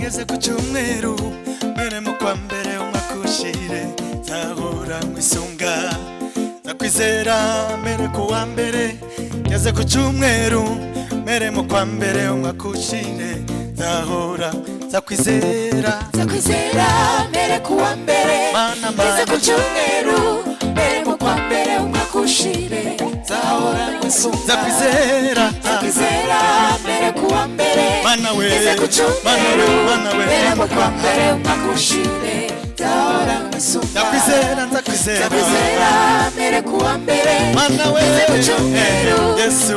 ngeze ku cyumweru mere mu kwa mbere umwaka ushire nzahora nkwisunga nzakwizera mere ku wa mbere ngeze ku cyumweru mere mu kwa mbere umwaka ushire nzahora nzakwizera mere ku wa mbere ngeze ku cyumweru mere mu kwa mbere umwaka ushire nzahora nkwisunga nzakwizera mere ku wa mbere ngeze ku cyumweru mere mu kwa mbere umwaka ushire nzahora nkwisunga nzakwizera mere ku wa mbere ngeze ku cyumweru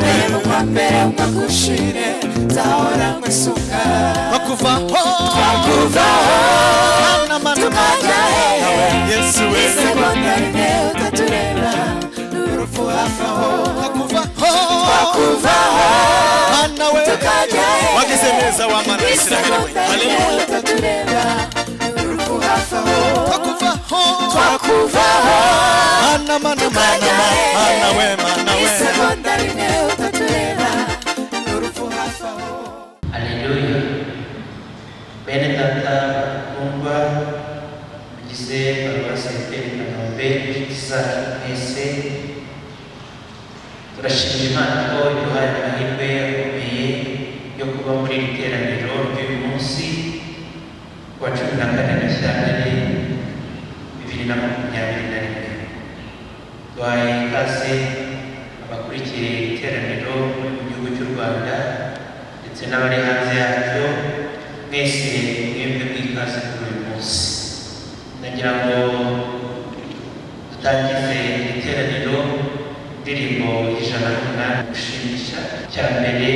mere mu kwa mbere umwaka ushire nzahora nkwisunga twakuvaho tukajya hehe Yesu we isegonda rimwe utatureba n'urupfu hafi aho twakuvaho tukajya hehe wagize neza wa mana Israeli we haleluya utatureba n'urupfu hafi aho twakuvaho mana we isegonda rimwe utatureba n'urupfu hafi aho. Haleluya. Bene data Kuwa mugize paruwasi Epr Kanombe mwese turashimira Imana ko iduhaye amahirwe akomeye yo kuba muri iri teraniro ry'uyu munsi wa 14 Gashyantare 2021. Duhaye ikaze abakurikiye iteraniro mu gihugu cy'u Rwanda ndetse n'abari hanze yacyo mwese mwebwe mwikaze kuri uyu munsi. Nagira ngo dutangize iteraniro ndirimbo 108 gushimisha cya mbere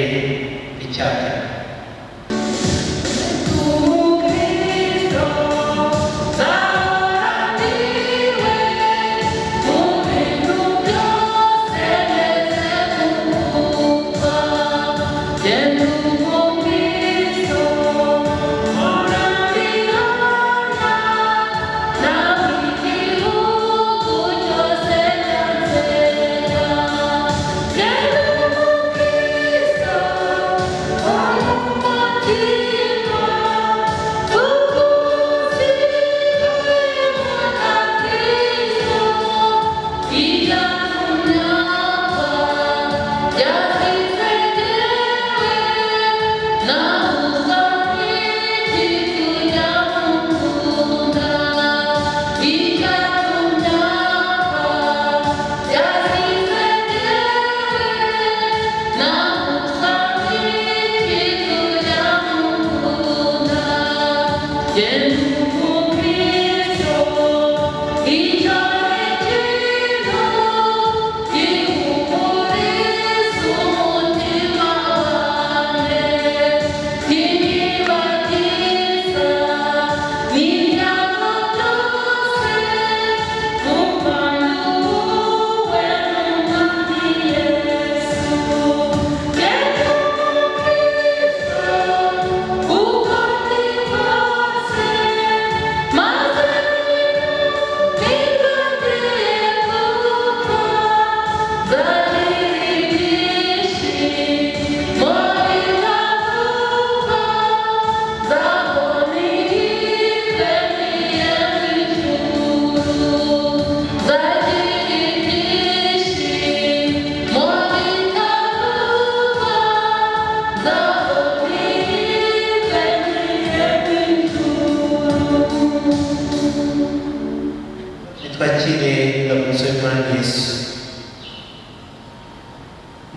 n'icya kane.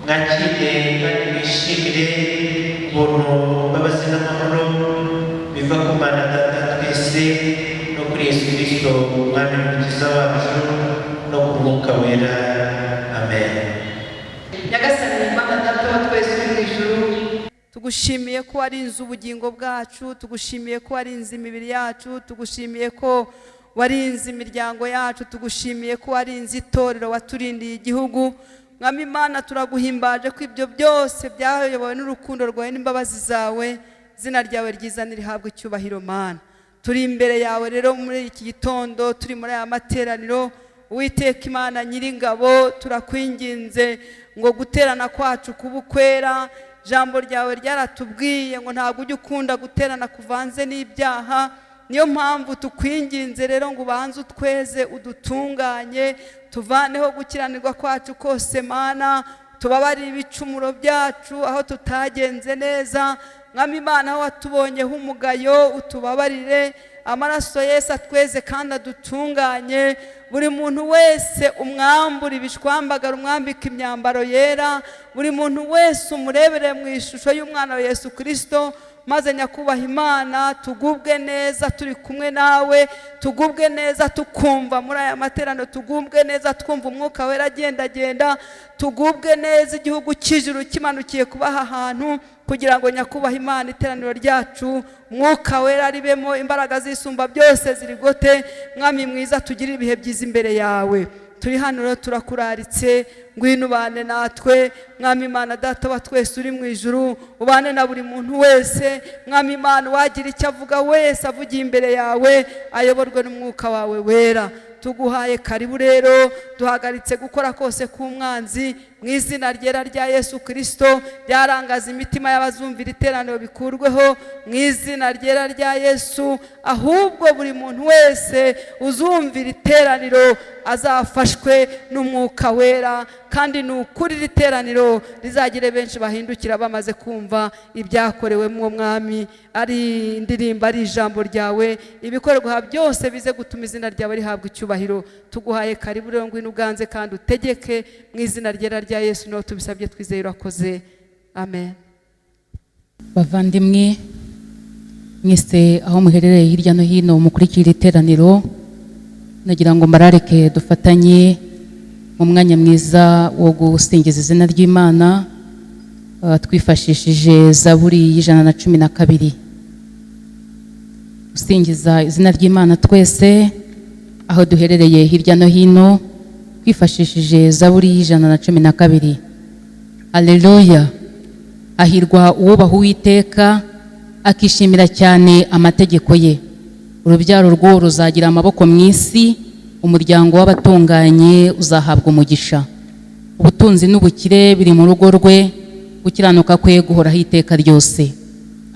Mwakire kandi mwishimire ubuntu bw'abazi n'amahoro biva ku Mana Data twese no kuri Yesu Kristo umwami n'umukiza wacu no ku Mwuka Wera. Amen. Nyagasani Mana Data wa twese uri mu ijuru, tugushimiye ko warinze ubugingo bwacu, tugushimiye ko warinze imibiri yacu, tugushimiye ko warinze imiryango yacu, tugushimiye ko warinze itorero, waturindiye igihugu. Mwami Imana turaguhimbaje ko ibyo byose byayobowe n'urukundo rwawe n'imbabazi zawe, izina ryawe ryiza nirihabwe icyubahiro Mana. Turi imbere yawe rero muri iki gitondo, turi muri aya materaniro. Uwiteka Imana Nyiringabo, turakwinginze ngo guterana kwacu kubukwera, jambo ryawe ryaratubwiye ngo ntabwo ujya ukunda guterana kuvanze n'ibyaha. Niyo mpamvu tukwinginze rero ngo ubanze utweze udutunganye, tuvaneho gukiranirwa kwacu kose Mana, tubabarire ibicumuro byacu aho tutagenze neza. Mwami Imana, aho watubonyeho umugayo utubabarire, amaraso Yesu atweze kandi adutunganye. Buri muntu wese umwambura ibishwambagara, umwambika imyambaro yera. Buri muntu wese umurebere mu ishusho y'umwana wa Yesu Kristo, maze nyakubahwa Imana tugubwe neza turi kumwe nawe, tugubwe neza tukumva muri aya materaniro, tugubwe neza twumva umwuka wera agenda, tugubwe neza igihugu cy'ijuru kimanukiye kubaha ahantu, kugira ngo nyakubahwa Imana iteraniro ryacu umwuka wera ribemo, imbaraga zisumba byose zirigote. Mwami mwiza, tugire ibihe byiza imbere yawe. Turi hano rero turakuraritse, ngwino ubane natwe Mwami Imana data wa twese uri mu ijuru, ubane na buri muntu wese Mwami Imana, wagira icyo avuga wese avugiye imbere yawe, ayoborwe n'umwuka wawe wera. Tuguhaye karibu rero, duhagaritse gukora kose k'umwanzi mu izina ryera rya Yesu Kristo. Ryarangaza imitima y'abazumvira iteraniro bikurweho mu izina ryera rya Yesu, ahubwo buri muntu wese uzumvira iteraniro azafashwe n'umwuka wera, kandi n'ukuri iteraniro rizagire benshi bahindukira bamaze kumva ibyakorewe mu Mwami, ari indirimbo, ari ijambo ryawe, ibikorwa byose bize gutuma izina ryawe rihabwa icyubahiro. Tuguhaye karibu rero, ngwino uganze kandi utegeke mu izina ryera rya Yesu, no tubisabye twizeye urakoze, amen. Bavandimwe mwese aho muherereye hirya no hino mukurikira iteraniro, nagira ngo mbarareke dufatanye mu mwanya mwiza wo gusingiza izina ry'Imana, twifashishije Zaburi y'112. Gusingiza izina ry'Imana twese aho duherereye hirya no hino, twifashishije Zaburi y'112. Haleluya! Ahirwa uwubaha Uwiteka akishimira cyane amategeko ye. Urubyaro rwo ruzagira amaboko mu isi, umuryango w'abatunganye uzahabwa umugisha. Ubutunzi n'ubukire biri mu rugo rwe, gukiranuka kwe guhoraho iteka ryose.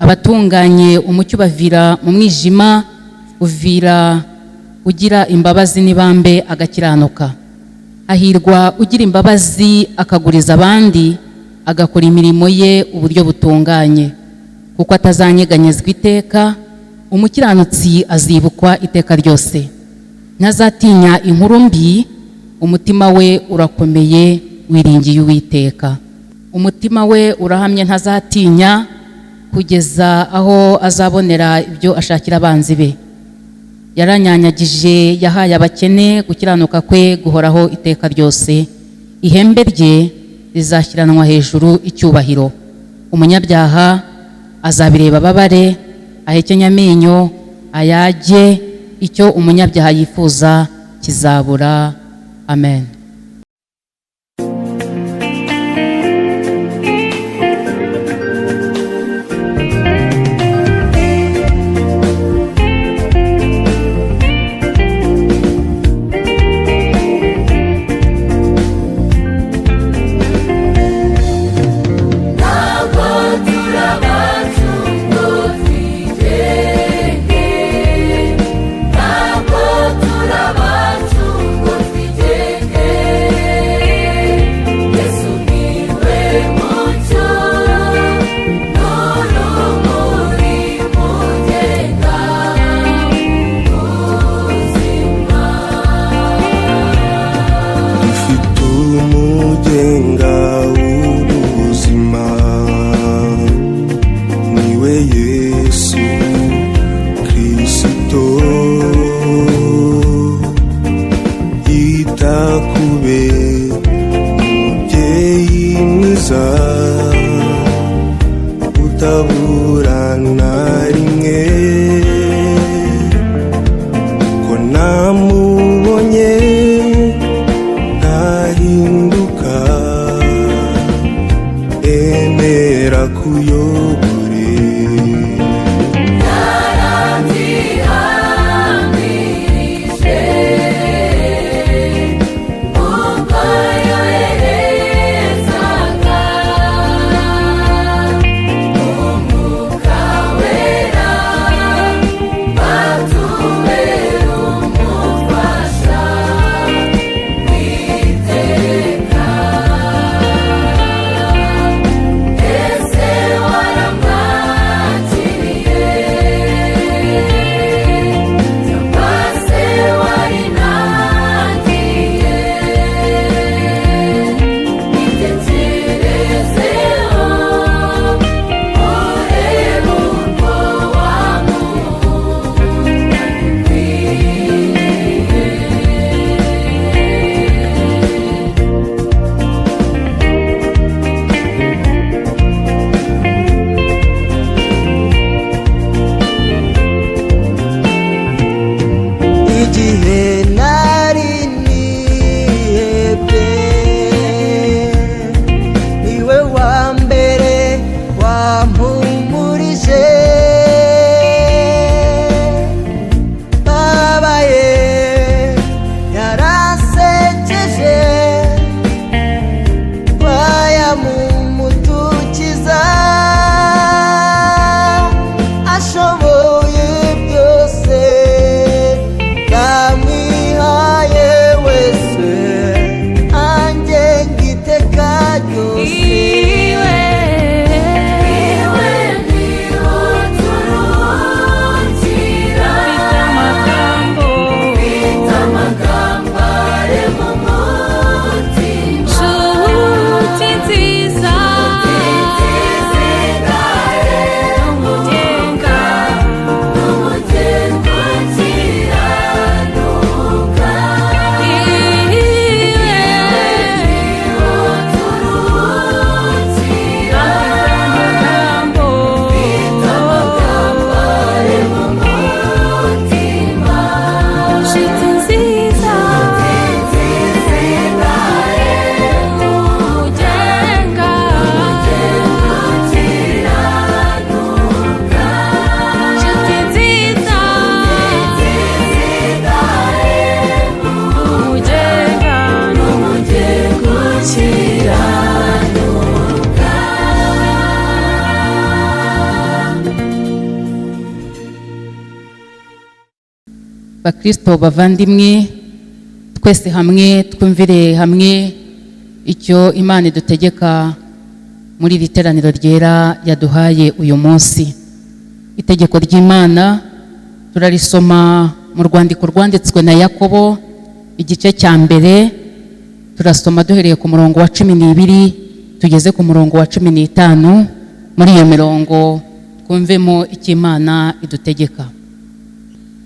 Abatunganye umucyo bavira mu mwijima, uvira ugira imbabazi n'ibambe agakiranuka. Ahirwa ugira imbabazi akaguriza abandi, agakora imirimo ye uburyo butunganye, kuko atazanyeganyezwa iteka. Umukiranutsi azibukwa iteka ryose. Ntazatinya inkuru mbi, umutima we urakomeye wiringiye Uwiteka. Umutima we urahamye, ntazatinya kugeza aho azabonera ibyo ashakira abanzi be. Yaranyanyagije, yahaye abakene, gukiranuka kwe guhoraho iteka ryose. Ihembe rye rizashyiranwa hejuru icyubahiro. Umunyabyaha azabireba babare, ahekenya amenyo, ayage, icyo umunyabyaha yifuza kizabura. Amen. bakristo bavandimwe, twese hamwe twumvire hamwe icyo Imana idutegeka muri iri teraniro ryera yaduhaye uyu munsi. Itegeko ry'Imana turarisoma mu rwandiko rwanditswe na Yakobo igice cya mbere, turasoma duhereye ku murongo wa 12 tugeze ku murongo wa 15. Muri iyo mirongo twumvemo icyo Imana idutegeka.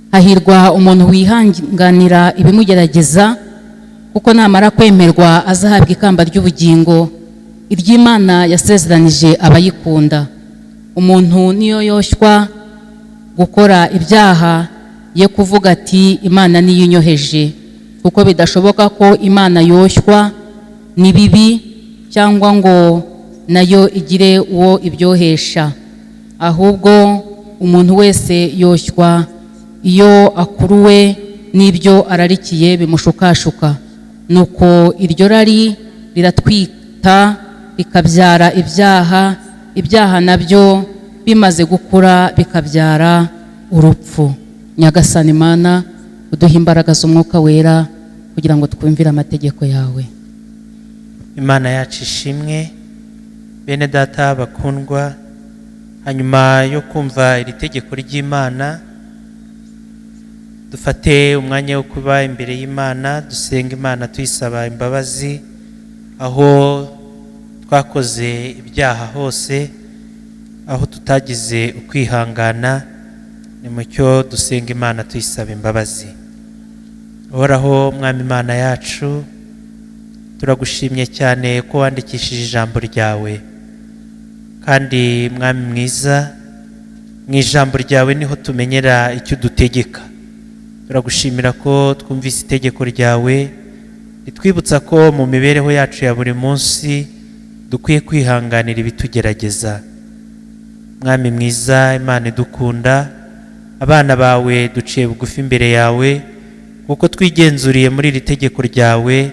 Hahirwa umuntu wihanganira ibimugerageza, kuko namara kwemerwa azahabwa ikamba ry'ubugingo iry'Imana yasezeranije abayikunda. Umuntu niyo yoshywa gukora ibyaha ye kuvuga ati Imana niyo inyoheje, kuko bidashoboka ko Imana yoshywa n'ibibi cyangwa ngo nayo igire uwo ibyohesha. Ahubwo umuntu wese yoshywa iyo akuruwe n'ibyo ararikiye bimushukashuka, nuko iryo rari riratwita bikabyara ibyaha, ibyaha nabyo bimaze gukura bikabyara urupfu. Nyagasani Mana, uduhe imbaraga z'Umwuka Wera kugira ngo twumvire amategeko yawe. Imana yacu ishimwe. Bene data bakundwa, hanyuma yo kumva iri tegeko ry'Imana, dufate umwanya wo kuba imbere y'Imana, dusenga Imana tuyisaba imbabazi aho twakoze ibyaha hose, aho tutagize ukwihangana. Ni mucyo dusenga Imana tuyisaba imbabazi. Uhoraho Mwami Imana yacu, turagushimye cyane ko wandikishije ijambo ryawe, kandi Mwami mwiza, mu ijambo ryawe niho tumenyera icyo udutegeka. Turagushimira ko twumvise itegeko ryawe ritwibutsa ko mu mibereho yacu ya buri munsi dukwiye kwihanganira ibitugerageza. Mwami mwiza, Imana idukunda, abana bawe duciye bugufi imbere yawe, kuko twigenzuriye muri iri tegeko ryawe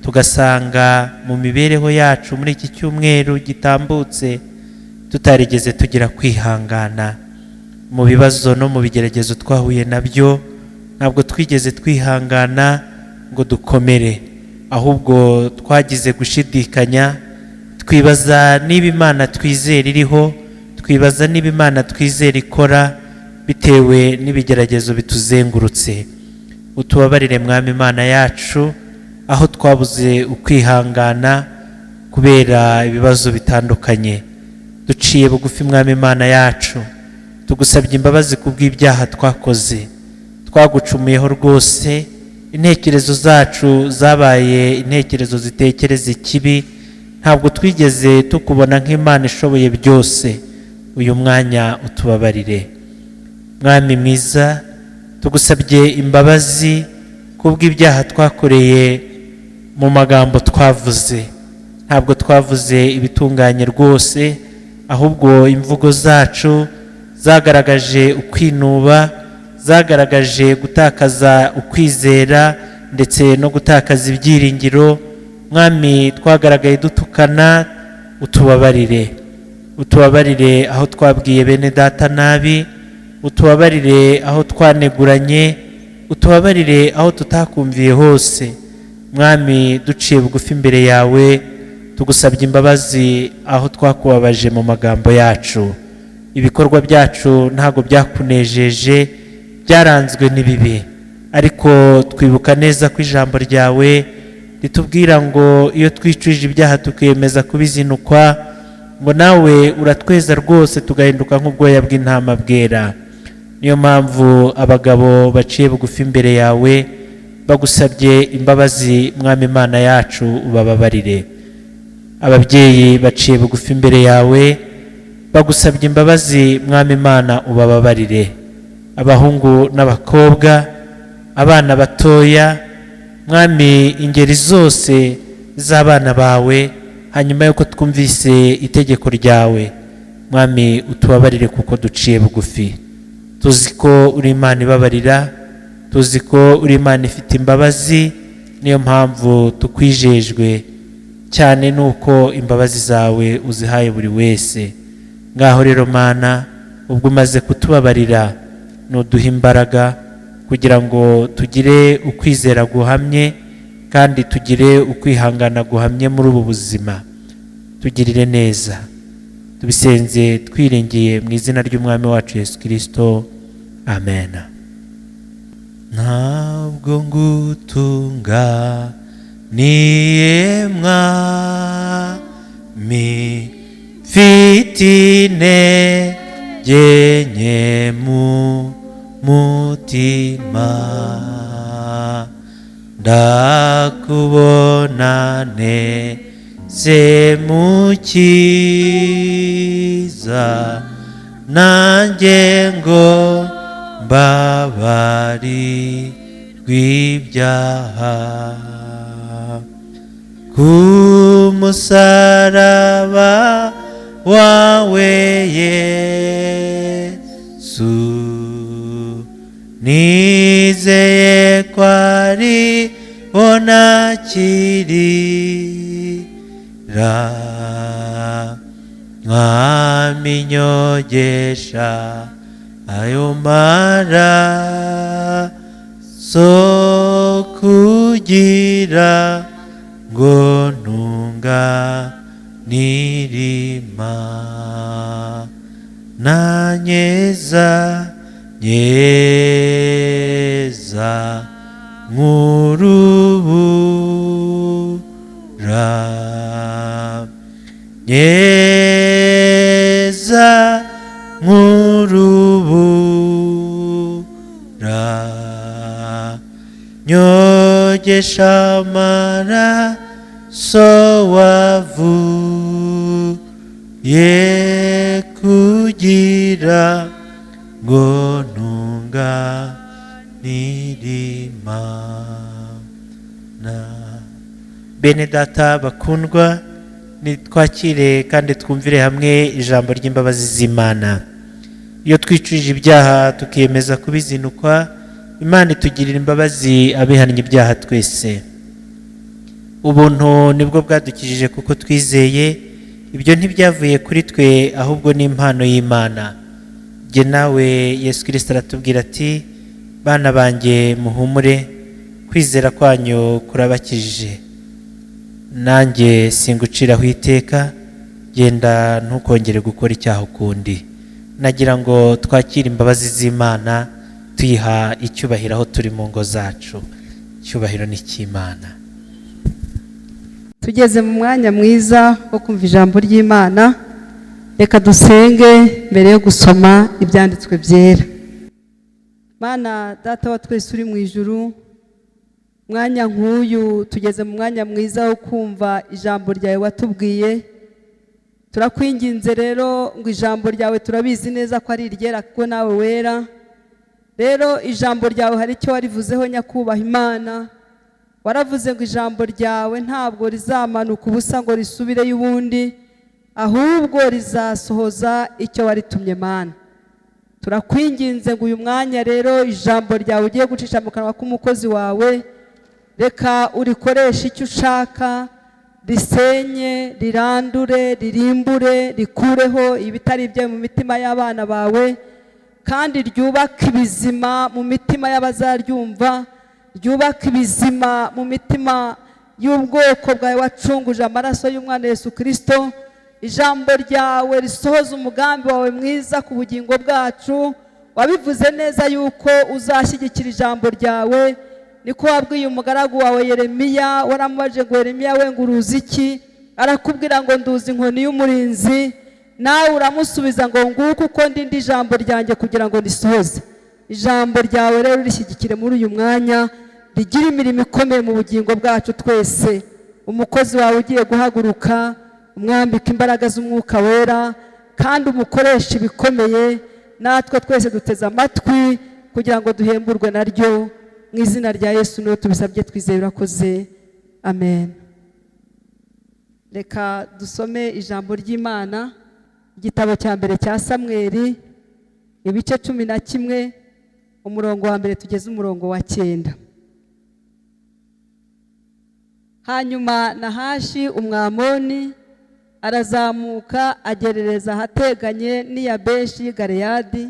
tugasanga mu mibereho yacu muri iki cyumweru gitambutse tutarigeze tugira kwihangana. Mu bibazo no mu bigeragezo twahuye nabyo, ntabwo twigeze twihangana ngo dukomere, ahubwo twagize gushidikanya, twibaza niba Imana twizera iriho, twibaza niba Imana twizera ikora, bitewe n'ibigeragezo bituzengurutse. Utubabarire Mwami Imana yacu aho twabuze ukwihangana kubera ibibazo bitandukanye. Duciye bugufi Mwami Imana yacu, tugusabye imbabazi kubw'ibyaha twakoze, twagucumuyeho rwose. Intekerezo zacu zabaye intekerezo zitekereza ikibi, ntabwo twigeze tukubona nk'Imana ishoboye byose. Uyu mwanya utubabarire Mwami mwiza, tugusabye imbabazi kubw'ibyaha twakoreye mu magambo twavuze. Ntabwo twavuze ibitunganye rwose, ahubwo imvugo zacu zagaragaje ukwinuba, zagaragaje gutakaza ukwizera ndetse no gutakaza ibyiringiro. Mwami, twagaragaye dutukana, utubabarire. Utubabarire aho twabwiye bene data nabi, utubabarire aho twaneguranye, utubabarire aho tutakumviye hose. Mwami, duciye bugufi imbere yawe, tugusabye imbabazi aho twakubabaje mu magambo yacu. Ibikorwa byacu ntago byakunejeje, byaranzwe n'ibibi, ariko twibuka neza ko ijambo ryawe ritubwira ngo iyo twicujije ibyaha tukemeza kubizinukwa, ngo nawe uratweza rwose tugahinduka nk'ubwoya bw'intama bwera. Niyo mpamvu abagabo baciye bugufi imbere yawe bagusabye imbabazi. Mwami Imana yacu, ubababarire. Ababyeyi baciye bugufi imbere yawe bagusabye imbabazi. Mwami Imana, ubababarire. Abahungu n'abakobwa, abana batoya, Mwami, ingeri zose z'abana bawe, hanyuma yuko twumvise itegeko ryawe, Mwami, utubabarire kuko duciye bugufi. Tuzi ko uri Imana ibabarira, tuzi ko uri Imana ifite imbabazi. Niyo mpamvu tukwijejwe cyane nuko imbabazi zawe uzihaye buri wese. Ngaho rero Mana, ubwo umaze kutubabarira, nuduha imbaraga kugira ngo tugire ukwizera guhamye kandi tugire ukwihangana guhamye muri ubu buzima. Tugirire neza, tubisenze twiringiye mu izina ry'umwami wacu Yesu Kristo, amen. Ntabwo ngutunga niye mwami, mfite intege nke mu mutima, ndakubona neze mukiza, nanjye ngo mbabarirwe ibyaha. Ku musaraba wawe Yesu, nizeye ko ariho nakirira, mwami nyogesha ayo maraso kugira ngo ntunganirima, na nyeza nk'urubura, nyeza nk'urubura, nyogesha amaraso wavuye kugira ngo ntunganirima. Bene data bakundwa, nitwakire kandi twumvire hamwe ijambo ry'imbabazi z'Imana. Iyo twicujije ibyaha tukiyemeza kubizinukwa, Imana itugirira imbabazi abihannye ibyaha twese. Ubuntu nibwo bwadukijije kuko twizeye, ibyo ntibyavuye kuri twe ahubwo ni impano y'Imana. Jye nawe Yesu Kristo aratubwira ati, bana banjye muhumure, kwizera kwanyu kurabakijije. Nanjye singuciraho iteka, genda ntukongere gukora icyaha ukundi. Nagira ngo twakire imbabazi z'Imana, tuyiha icyubahiro aho turi mu ngo zacu. Icyubahiro ni cy'Imana. Tugeze mu mwanya mwiza wo kumva ijambo ry'Imana. Reka dusenge mbere yo gusoma ibyanditswe byera. Mana data wa twese uri mu ijuru, mwanya nk'uyu tugeze mu mwanya mwiza wo kumva ijambo ryawe watubwiye. Turakwinginze rero ngo ijambo ryawe turabizi neza ko ari iryera kuko nawe wera. Rero ijambo ryawe hari icyo warivuzeho nyakubahwa Imana. Waravuze ngo ijambo ryawe ntabwo rizamanuka ubusa ngo risubireyo ubundi, ahubwo rizasohoza icyo waritumye Mana. Turakwinginze ngo uyu mwanya rero ijambo ryawe ugiye gucisha mu kanwa k'umukozi wawe, reka urikoreshe icyo ushaka, risenye, rirandure, ririmbure, rikureho ibitari ibyo mu mitima y'abana bawe, kandi ryubake ibizima mu mitima y'abazaryumva, ryubake ibizima mu mitima y'ubwoko bwawe wacunguje amaraso y'umwana Yesu Kristo. Ijambo ryawe risohoza umugambi wawe mwiza ku bugingo bwacu. Wabivuze neza yuko uzashyigikira ijambo ryawe, niko wabwiye umugaragu wawe Yeremiya. Waramubaje ngo Yeremiya we ngo uruzi iki? Arakubwira ngo nduzi inkoni y'umurinzi. Nawe uramusubiza ngo nguko uko ndindi ijambo ryanjye kugira ngo risohoze. Ijambo ryawe rero rishyigikire muri uyu mwanya, rigira imirimo ikomeye mu bugingo bwacu twese. Umukozi wawe ugiye guhaguruka, umwambika imbaraga z'umwuka wera, kandi umukoresha ibikomeye. Natwe twese duteze amatwi kugira ngo duhemburwe naryo. Mu izina rya Yesu niwe tubisabye twizeye urakoze, amen. Reka dusome ijambo ry'Imana, igitabo cya mbere cya Samweli, ibice 11, umurongo wa mbere tugeze umurongo wa 9. Hanyuma Nahashi umwamoni arazamuka agerereza ahateganye n'i Yabeshi Galeyadi,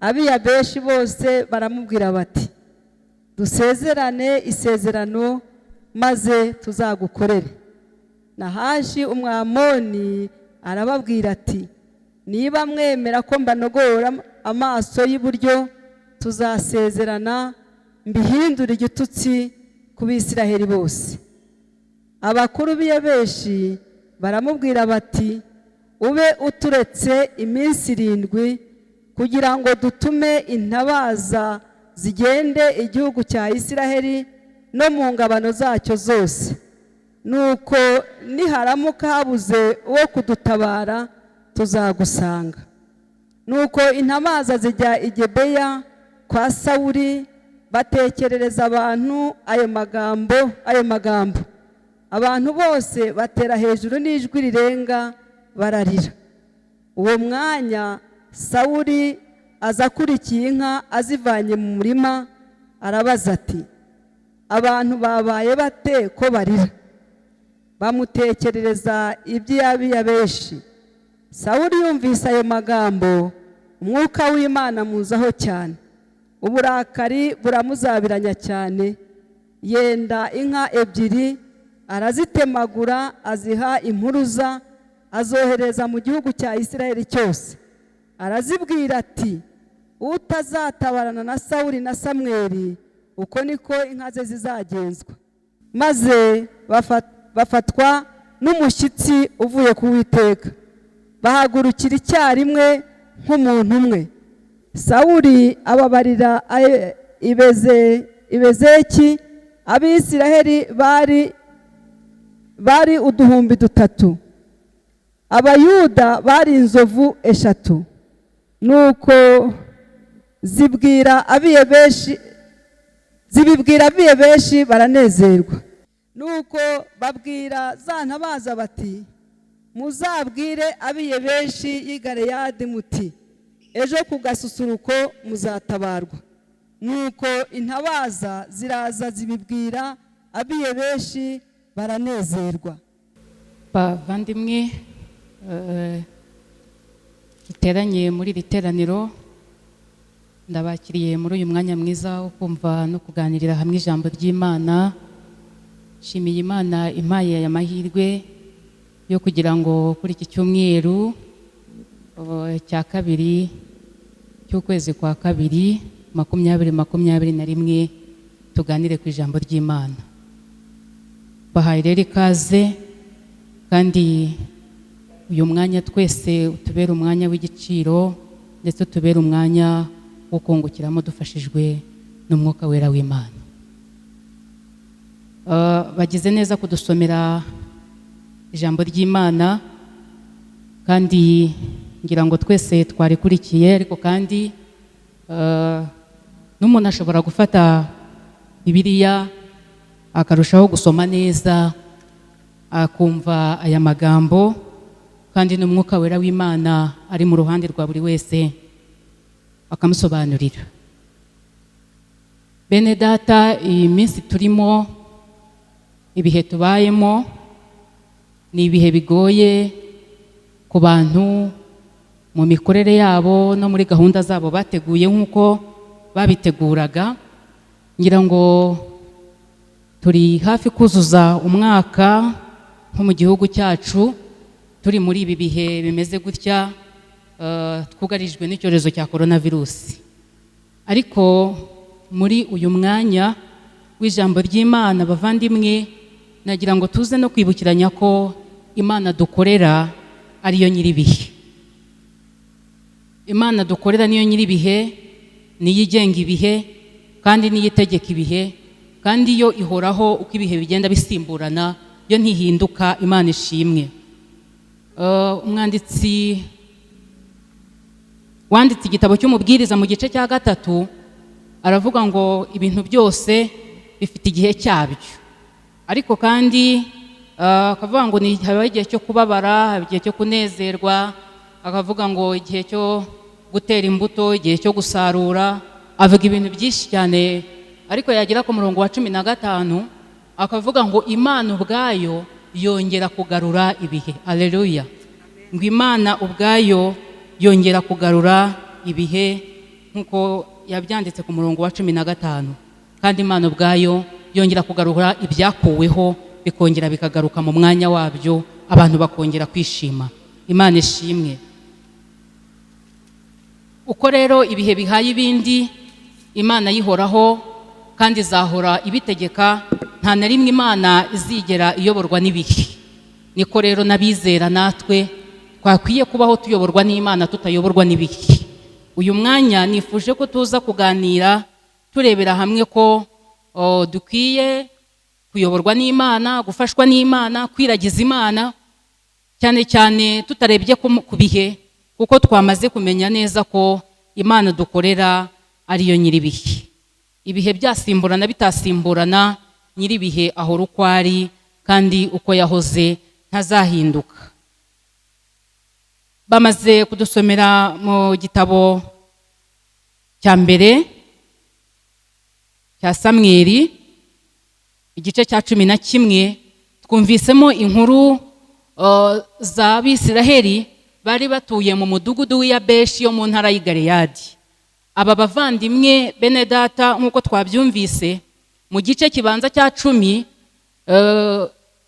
abiyabeshi bose baramubwira bati dusezerane isezerano maze tuzagukorere. Nahashi umwamoni arababwira ati niba mwemera ko mbanogora amaso y'iburyo tuzasezerana mbihindura igitutsi ku Bisiraheli bose. Abakuru b'iyabeshi baramubwira bati ube uturetse iminsi 7 kugira ngo dutume intabaza zigende igihugu cya Isiraheli no mu ngabano zacyo zose, nuko niharamuka habuze uwo kudutabara tuzagusanga. Nuko intabaza zijya i Gibeya kwa Sawuli batekerereza abantu ayo magambo. Abantu bose batera hejuru n'ijwi rirenga bararira. Uwo mwanya Sawuli aza akurikiye inka azivanye mu murima, arabaza ati abantu babaye bate ko barira? Bamutekerereza iby'abiyabeshi. Sawuli yumvise ayo magambo, umwuka w'Imana muzaho cyane, uburakari buramuzabiranya cyane, yenda inka 2 arazitemagura aziha impuruza, azohereza mu gihugu cya Isiraheli cyose. Arazibwira ati utazatabarana na Sawuli na Samweli uko niko inka ze zizagenzwa. Maze bafatwa n'umushyitsi uvuye ku Uwiteka, bahagurukira icyarimwe nk'umuntu umwe. Sawuli ababarira Ibezeki Abisiraheli bari 3,000, Abayuda bari inzovu 3. Nuko zibibwira abiyabeshi baranezerwa. Nuko babwira za ntabaza bati muzabwire abiyabeshi y'i Galeyadi muti ejo ku gasusuruko muzatabarwa. Nuko intabaza ziraza zibibwira abiyabeshi baranezerwa. Bavandimwe duteranye muri iri teraniro, ndabakiriye muri uyu mwanya mwiza wo kumva no kuganirira hamwe ijambo ry'Imana. Nshimiye Imana impaye aya mahirwe yo kugira ngo kuri iki cyumweru cya 2 cy'ukwezi kwa 2 2021 tuganire ku ijambo ry'Imana. Bahaye rero ikaze, kandi uyu mwanya twese utubera umwanya w'igiciro ndetse utubera umwanya wo kungukiramo dufashijwe n'umwuka wera w'Imana. Bagize neza kudusomera ijambo ry'Imana, kandi ngira ngo twese twarikurikiye, ariko kandi n'umuntu ashobora gufata Bibiliya akarushaho gusoma neza, akumva aya magambo, kandi n'umwuka wera w'Imana ari mu ruhande rwa buri wese akamusobanurira. Bene data, iyi minsi turimo, ibihe tubayemo ni ibihe bigoye ku bantu mu mikorere yabo no muri gahunda zabo bateguye nk'uko babiteguraga. Ngira ngo turi hafi kuzuza umwaka nko mu gihugu cyacu, turi muri ibi bihe bimeze gutya, twugarijwe n'icyorezo cya coronavirus. Ariko muri uyu mwanya w'ijambo ry'Imana, bavandimwe, nagira ngo tuze no kwibukiranya ko Imana dukorera ariyo nyiribihe. Imana dukorera niyo nyiribihe, niyo igenga ibihe kandi niyo itegeka ibihe, kandi yo ihoraho uko ibihe bigenda bisimburana, yo ntihinduka. Imana ishimwe. Umwanditsi wanditse igitabo cy'umubwiriza mu gice cya 3 aravuga ngo ibintu byose bifite igihe cyabyo, ariko kandi akavuga ngo habaho igihe cyo kubabara, igihe cyo kunezerwa, akavuga ngo igihe cyo gutera imbuto, igihe cyo gusarura. Avuga ibintu byinshi cyane, ariko yagera ku murongo wa 15 akavuga ngo Imana ubwayo yongera kugarura ibihe. Haleluya. Ngo Imana ubwayo yongera kugarura ibihe, nkuko yabyanditse ku murongo wa 15, kandi Imana ubwayo yongera kugarura ibyakuweho bikongera bikagaruka mu mwanya wabyo, abantu bakongera kwishima. Imana ishimwe. Uko rero ibihe bihaye ibindi, Imana yihoraho kandi izahora ibitegeka, nta na rimwe Imana izigera iyoborwa n'ibihe. Niko rero nabizera natwe twakwiye kubaho tuyoborwa n'Imana, tutayoborwa n'ibihe. Uyu mwanya nifuje ko tuza kuganira turebera hamwe ko dukwiye kuyoborwa n'Imana, gufashwa n'Imana, kwiragiza Imana, cyane cyane tutarebye ku bihe, kuko twamaze kumenya neza ko Imana dukorera ariyo nyiribihe. Ibihe byasimburana bitasimburana, nyiribihe ahora uko ari kandi uko yahoze ntazahinduka. Bamaze kudusomera mu gitabo cya mbere cya Samweli igice cya 11, twumvisemo inkuru z'Abisiraheli bari batuye mu mudugudu w'Iyabeshi yo mu ntara y'Galeyadi. Aba bavandimwe bene data, nk'uko twabyumvise mu gice kibanza cya 10,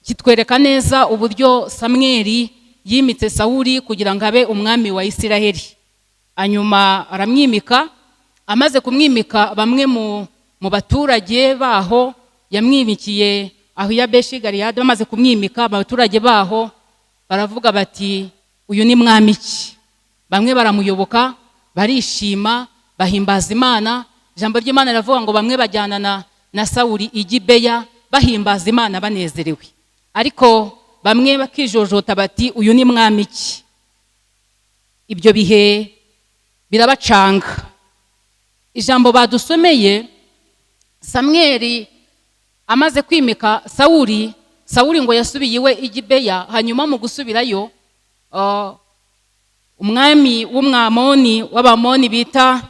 kitwereka neza uburyo Samweli yimitse Sawuli kugira ngo abe umwami wa Isiraheli. Hanyuma aramwimika, amaze kumwimika bamwe mu baturage baho yamwimikiye aho Iyabeshi Galeyadi. Bamaze kumwimika abaturage baho baravuga bati uyu ni mwami ki. Bamwe baramuyoboka, barishima, bahimbaza Imana. Ijambo ry'Imana riravuga ngo bamwe bajyana na Sawuli i Gibeya bahimbaza Imana banezerewe, ariko bamwe bakijojota bati uyu ni mwami ki. Ibyo bihe birabacanga. Ijambo badusomeye, Samweli amaze kwimika Sawuli ngo yasubiye iwe i Gibeya. Hanyuma mu gusubirayo, umwami w'Abamoni bita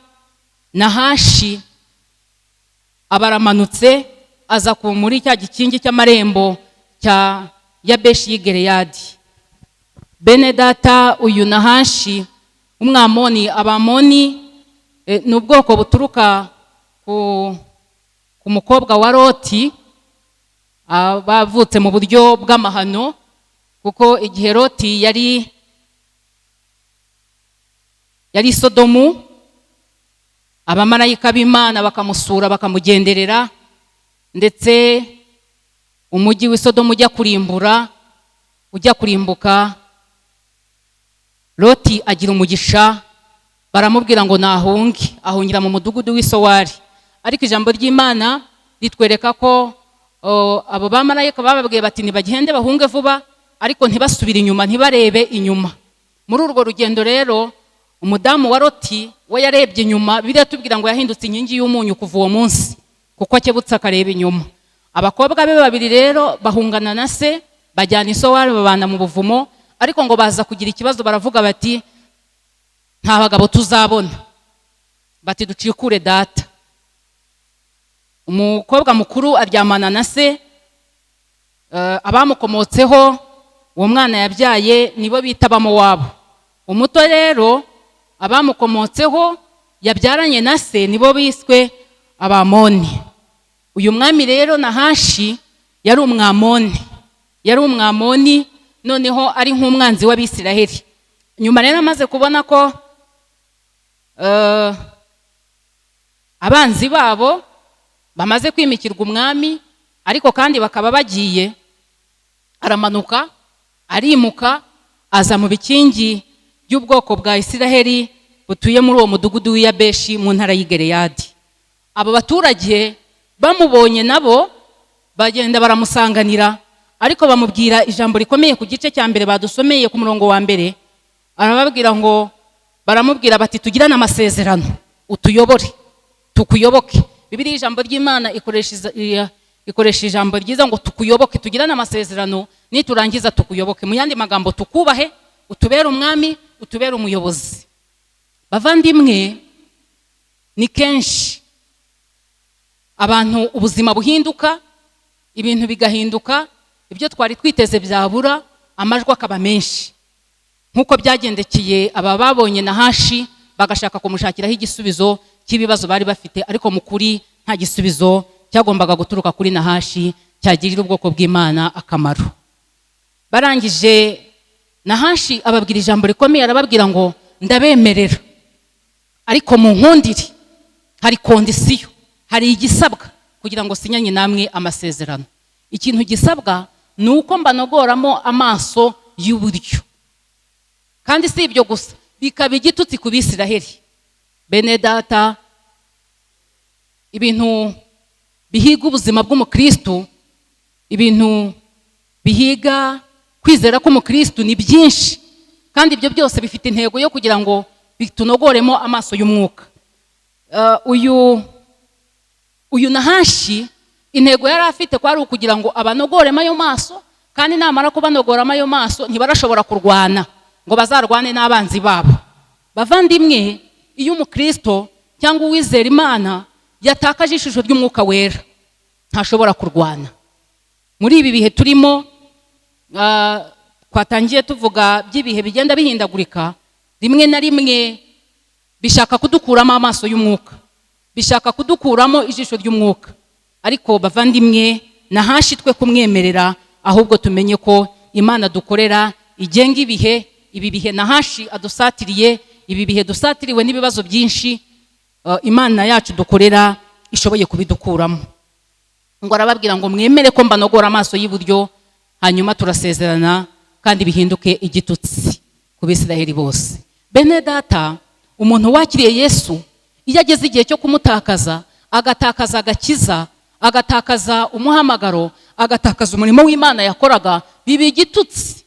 Nahashi abaramanutse, aza muri cya gikingi cy'amarembo cya Yabeshi y'Galeyadi. Bene data, uyu Nahashi w'Umwamoni, Abamoni ni ubwoko buturuka ku mukobwa wa Loti, bavutse mu buryo bw'amahano, kuko igihe Loti yari Sodomu, abamarayika b'Imana bakamusura bakamugenderera, ndetse umujyi w'i Sodomu ujya kurimbuka, Loti agira umugisha, baramubwira ngo nahunge, ahungira mu mudugudu w'i Sowari. Ariko ijambo ry'Imana ritwereka ko abo bamarayika bababwiye bati nibagende bahunge vuba, ariko ntibasubire inyuma, ntibarebe inyuma. Muri urwo rugendo rero, umudamu wa Loti we yarebye inyuma. Bibiliya tubwira ngo yahindutse inkingi y'umunyu kuva uwo munsi, kuko akebutse akareba inyuma. Abakobwa be babiri rero bahungana na se, bajyana i Sowari, babana mu buvumo. Ariko ngo baza kugira ikibazo, baravuga bati nta bagabo tuzabona, bati ducikure data. Umukobwa mukuru aryamana na se, abamukomotseho uwo mwana yabyaye nibo bita Abamowabu. Umuto rero abamukomotseho yabyaranye na se nibo biswe Abamoni. Uyu mwami rero Nahashi yari umwamoni, noneho ari nk'umwanzi w'Abisiraheli. Nyuma rero amaze kubona ko abanzi babo bamaze kwimikirwa umwami, ariko kandi bakaba bagiye, aramanuka, arimuka, aza mu bikingi by'ubwoko bwa Isiraheli butuye muri uwo mudugudu w'Iyabeshi mu ntara y'Galeyadi. Abo baturage bamubonye nabo bagenda baramusanganira, ariko bamubwira ijambo rikomeye ku gice cya mbere badusomeye ku murongo wa mbere. Baramubwira bati tugirane amasezerano, utuyobore, tukuyoboke. Bibiliya ijambo ry'Imana ikoresha ijambo ryiza ngo tukuyoboke, tugirane amasezerano, niturangiza tukuyoboke. Mu yandi magambo, tukubahe, utubere umwami, utubere umuyobozi. Bavandimwe, ni kenshi abantu ubuzima buhinduka, ibintu bigahinduka, ibyo twari twiteze byabura, amajwi akaba menshi. Nkuko byagendekeye aba babonye Nahashi bagashaka kumushakiraho igisubizo cy'ibibazo bari bafite, ariko mu kuri nta gisubizo cyagombaga guturuka kuri Nahashi cyagirira ubwoko bw'Imana akamaro. Barangije Nahashi ababwira ijambo rikomeye, arababwira ngo ndabemerera, ariko mu nkundire hari kondisiyo, hari igisabwa kugira ngo sinyanye namwe amasezerano. Ikintu gisabwa ni uko mbanogoramo amaso y'uburyo, kandi si ibyo gusa, bikaba igitutsi ku Bisiraheli. Bene data, ibintu bihiga ubuzima bw'umukristo, ibintu bihiga kwizera k'umukristo ni byinshi, kandi ibyo byose bifite intego yo kugira ngo bitunogoremo amaso y'umwuka. Uyu Nahashi intego yari afite kwari ukugira ngo abanogoremo ayo maso, kandi namara kubanogoramo ayo maso ntibarashobora kurwana ngo bazarwane n'abanzi babo. Bavandimwe, iyo umukristo cyangwa uwizera Imana yatakaje ishusho ry'umwuka wera, ntashobora kurwana. Muri ibi bihe turimo, twatangiye tuvuga by'ibihe bigenda bihindagurika, rimwe na rimwe bishaka kudukuramo amaso y'umwuka, bishaka kudukuramo ijisho ry'umwuka. Ariko bavandimwe, Nahashi twe kumwemerera, ahubwo tumenye ko Imana dukorera igenga ibihe. Ibi bihe Nahashi adusatiriye, ibi bihe dusatiriwe n'ibibazo byinshi, Imana yacu dukorera ishoboye kubidukuramo. Ngo arababwira ngo mwemere ko mbanogora amaso y'uburyo, hanyuma turasezerana kandi bihinduke igitutsi ku Bisiraheli bose. Bene data, umuntu wakiriye Yesu iyo ageze igihe cyo kumutakaza, agatakaza agakiza, agatakaza umuhamagaro, agatakaza umurimo w'Imana yakoraga, biba igitutsi.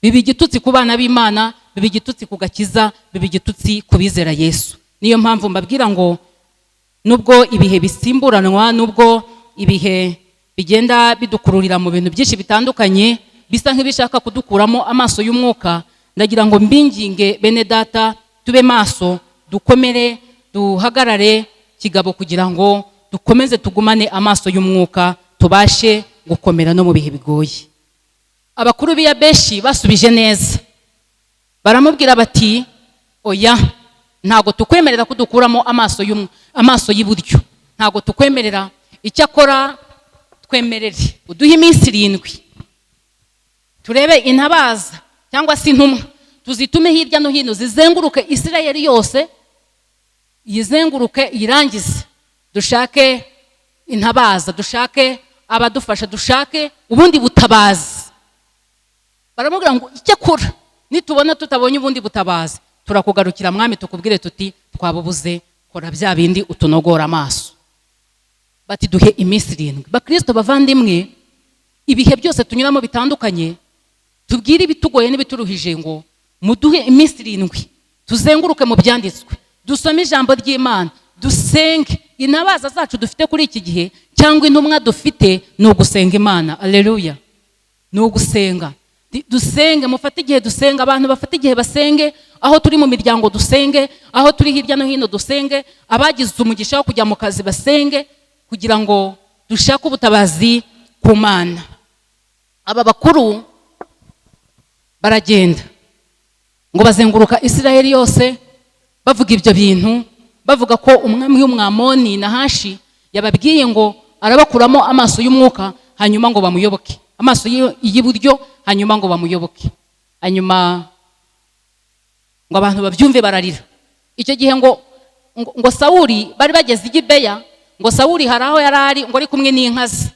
Biba igitutsi ku bana b'Imana, biba igitutsi ku gakiza, biba igitutsi ku bizera Yesu. Niyo mpamvu mbabwira ngo nubwo ibihe bisimburanwa, nubwo ibihe bigenda bidukururira mu bintu byinshi bitandukanye bisa nk'ibishaka kudukuramo amaso y'umwuka, ndagira ngo mbinginge bene data tube maso, dukomere, duhagarare kigabo kugira ngo dukomeze tugumane amaso y'umwuka, tubashe gukomera no mu bihe bigoye. Abakuru b'i Yabeshi basubije neza, baramubwira bati oya, ntago tukwemerera kudukuramo amaso y'iburyo, ntago tukwemerera. Icyakora twemerere uduhe iminsi 7 turebe intabaza cyangwa se intumwa, tuzitume hirya no hino zizenguruke Isirayeli yose, yizenguruke irangize, dushake intabaza, dushake abadufasha, dushake ubundi butabazi. Baramubwira ngo icyakora nitubona tutabonye ubundi butabazi, turakugarukira mwami tukubwire tuti twabubuze, kora bya bindi utunogora amaso. Bati duhe iminsi 7. Bakristo bavandimwe, ibihe byose tunyuramo bitandukanye, tubwire ibitugoye n'ibituruhije ngo muduhe iminsi 7, tuzenguruke mu byanditswe, dusome ijambo ry'Imana, dusenge. Inabaza zacu dufite kuri iki gihe cyangwa intumwa dufite ni ugusenga Imana. Alleluya, ni ugusenga. Dusenge, mufate igihe dusenga, abantu bafate igihe basenge, aho turi mu miryango dusenge, aho turi hirya no hino dusenge, abagize umugisha wo kujya mu kazi basenge, kugira ngo dushake ubutabazi ku Mana. Aba bakuru baragenda ngo bazenguruka Isirayeli yose bavuga ibyo bintu, bavuga ko umwami w'Umwamoni Nahashi yababwiye ngo arabakuramo amaso y'umwuka, hanyuma ngo bamuyoboke, amaso y'iburyo, hanyuma ngo bamuyoboke. Hanyuma ngo abantu babyumve bararira. Icyo gihe ngo Sawuli bari bageze i Gibeya, ngo Sawuli hari aho yari ari ngo ari kumwe n'inka ze.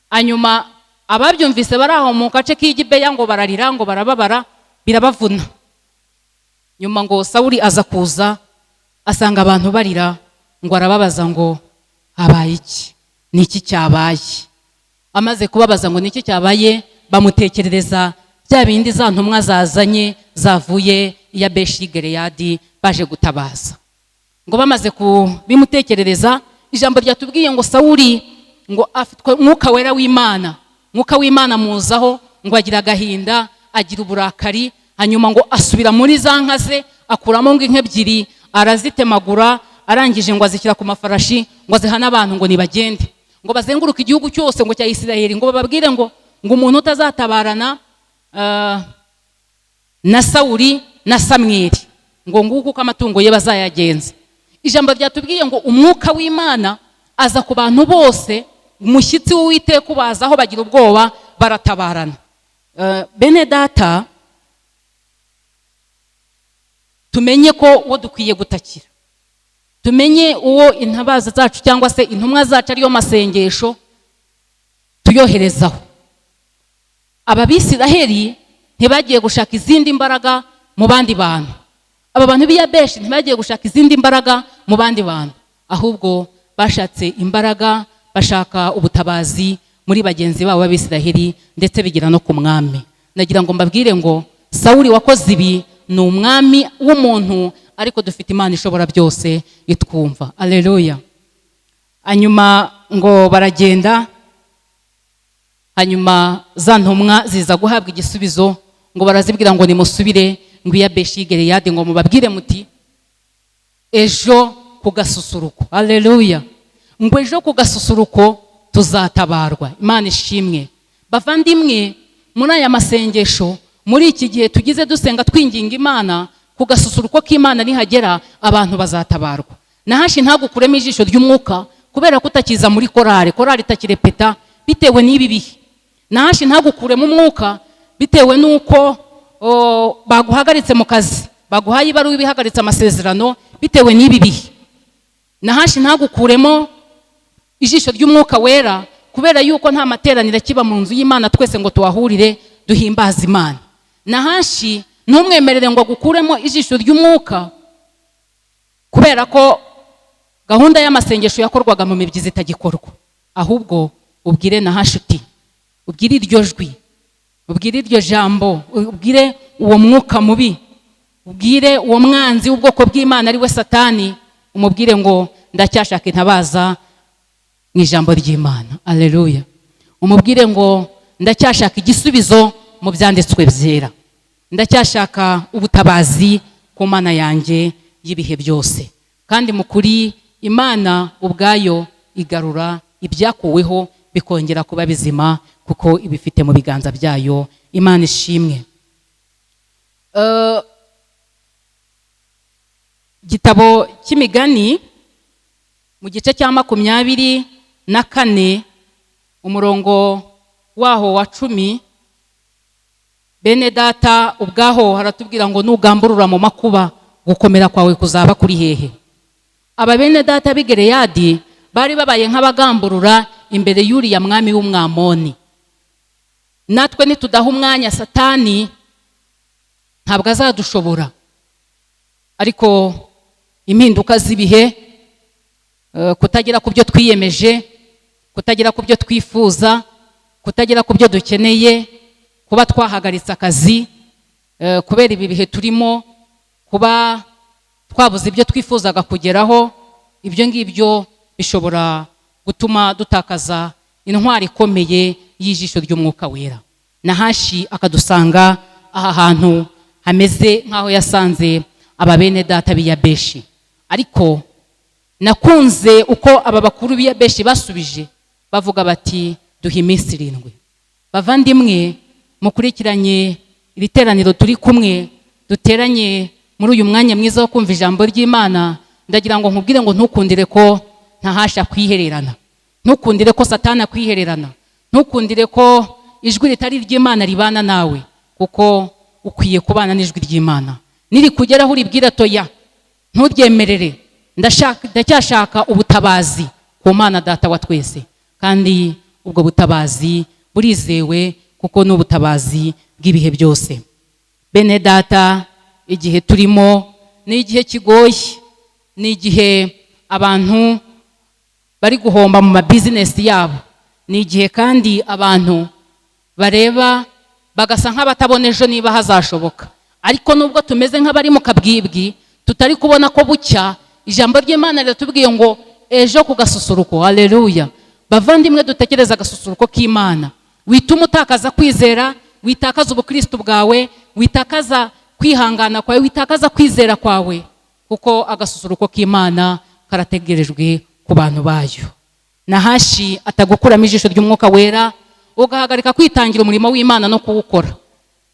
Hanyuma ababyumvise bari aho mu gace k'i Gibeya ngo bararira, ngo barababara, birabavuna. Nyuma ngo Sawuli aza kuza asanga abantu barira, ngo arababaza ngo habaye iki, niki cyabaye. Amaze kubabaza ngo niki cyabaye, bamutekerereza bya bindi za ntumwa zazanye zavuye i Yabeshi Gileyadi baje gutabaza. Ngo bamaze kubimutekerereza, ijambo ryatubwiye ngo Sawuli ngo afitwe umwuka wera w'Imana, umwuka w'Imana muzaho, ngo agira agahinda, agira uburakari. Hanyuma ngo asubira muri za nka ze, akuramo ngo inka 2, arazitemagura, arangije ngo azishyira ku mafarashi, ngo azihana abantu ngo nibagende, ngo bazenguruke igihugu cyose ngo cya Isirayeli, ngo bababwire ngo umuntu utazatabarana na Sawuli na Samweli ngo nguko uko amatungo ye bazayagenza. Ijambo ryatubwiye ngo umwuka w'Imana aza ku bantu bose, umushyitsi w'Uwiteka ubazaho bagira ubwoba baratabarana. Bene data, tumenye ko uwo dukwiye gutakira, tumenye uwo intabaza zacu cyangwa se intumwa zacu ariyo masengesho tuyoherezaho. Ababisiraheli ntibagiye gushaka izindi mbaraga mu bandi bantu, aba bantu b'Iyabeshi ntibagiye gushaka izindi mbaraga mu bandi bantu, ahubwo bashatse imbaraga, bashaka ubutabazi muri bagenzi babo b'Abisiraheli, ndetse bigira no ku mwami. Nagira ngo mbabwire ngo Sawuli wakoze ibi ni umwami w'umuntu, ariko dufite Imana ishobora byose itwumva. Alleluya. Hanyuma ngo baragenda, hanyuma za ntumwa ziza guhabwa igisubizo, ngo barazibwira ngo nimusubire ngo Iyabeshi y'i Gileyadi, ngo mubabwire muti ejo ku gasusuruko. Alleluya. Ngo ejo ku gasusuruko tuzatabarwa. Imana ishimwe. Bavandimwe, muri aya masengesho, muri iki gihe tugize dusenga twinginga Imana, ku gasusuruko k'Imana nihagera abantu bazatabarwa. Nahashi ntagukuremo ijisho ry'umwuka kubera kutakiza muri korari itakirepeta bitewe n'ibi bihe. Nahashi ntagukuremo umwuka bitewe nuko baguhagaritse mu kazi, baguhaye ibaruwa ibihagaritse amasezerano bitewe n'ibi bihe. Nahashi ntagukuremo ijisho ry'umwuka wera kubera yuko nta materaniro kiba mu nzu y'Imana twese ngo tuhahurire duhimbaza Imana. Nahashi ntumwemerere ngo agukuremo ijisho ry'umwuka kubera ko gahunda y'amasengesho yakorwaga mu mibyizi itagikorwa, ahubwo ubwire Nahashi uti, ubwire iryo jwi, ubwire iryo jambo, ubwire uwo mwuka mubi, ubwire uwo mwanzi w'ubwoko bw'Imana ari we Satani, umubwire ngo ndacyashaka intabaza mu ijambo ry'Imana. Alleluya. Umubwire ngo ndacyashaka igisubizo mu byanditswe byera, ndacyashaka ubutabazi ku Mana yanjye y'ibihe byose. Kandi mu kuri Imana ubwayo igarura ibyakuweho bikongera kuba bizima, kuko ibifite mu biganza byayo. Imana ishimwe. Gitabo cy'Imigani mu gice cya 24 umurongo waho wa 10, bene data ubwaho haratubwira ngo nugamburura mu makuba gukomera kwawe kuzaba kuri hehe. Aba bene data b'i Gileyadi bari babaye nk'abagamburura imbere y'uriya mwami w'Umwamoni. Natwe nitudaha umwanya Satani ntabwo azadushobora, ariko impinduka z'ibihe, kutagera ku byo twiyemeje, kutagera ku byo twifuza, kutagera ku byo dukeneye, kuba twahagaritse akazi kubera ibi bihe turimo, kuba twabuze ibyo twifuzaga kugeraho, ibyo ngibyo bishobora gutuma dutakaza intwari ikomeye y'ijisho ry'umwuka wera. Nahashi akadusanga aha hantu hameze nk'aho yasanze aba bene data b'Iyabeshi. Ariko nakunze uko aba bakuru b'Iyabeshi basubije bavuga bati duha iminsi 7. Bavandimwe, mukurikiranye iri teraniro turi kumwe, duteranye muri uyu mwanya mwiza wo kumva ijambo ry'Imana, ndagira ngo nkubwire ngo ntukundire ko Nahashi akwihererana, ntukundire ko Satani akwihererana, ntukundire ko ijwi ritari ry'Imana ribana nawe, kuko ukwiye kubana n'ijwi ry'Imana. Niri kugeraho uribwira toya, nturyemerere, ndacyashaka ubutabazi ku Mana Data wa twese, kandi ubwo butabazi burizewe kuko n'ubutabazi bw'ibihe byose. Bene data, igihe turimo ni igihe kigoye, ni igihe abantu bari guhomba mu mabizinesi yabo, ni igihe kandi abantu bareba bagasa nk'abatabona ejo niba hazashoboka. Ariko nubwo tumeze nk'abari mu kabwibwi, tutari kubona ko bucya, ijambo ry'Imana riratubwiye ngo ejo ku gasusuruko. Haleluya. Bavandimwe, dutekereza agasusuruko k'Imana. Wituma utakaza kwizera, witakaza ubukristo bwawe, witakaza kwihangana kwawe, witakaza kwizera kwawe, kuko agasusuruko k'Imana karategerejwe ku bantu bayo. Nahashi atagukuramo ijisho ry'umwuka wera ugahagarika kwitangira umurimo w'Imana no kuwukora.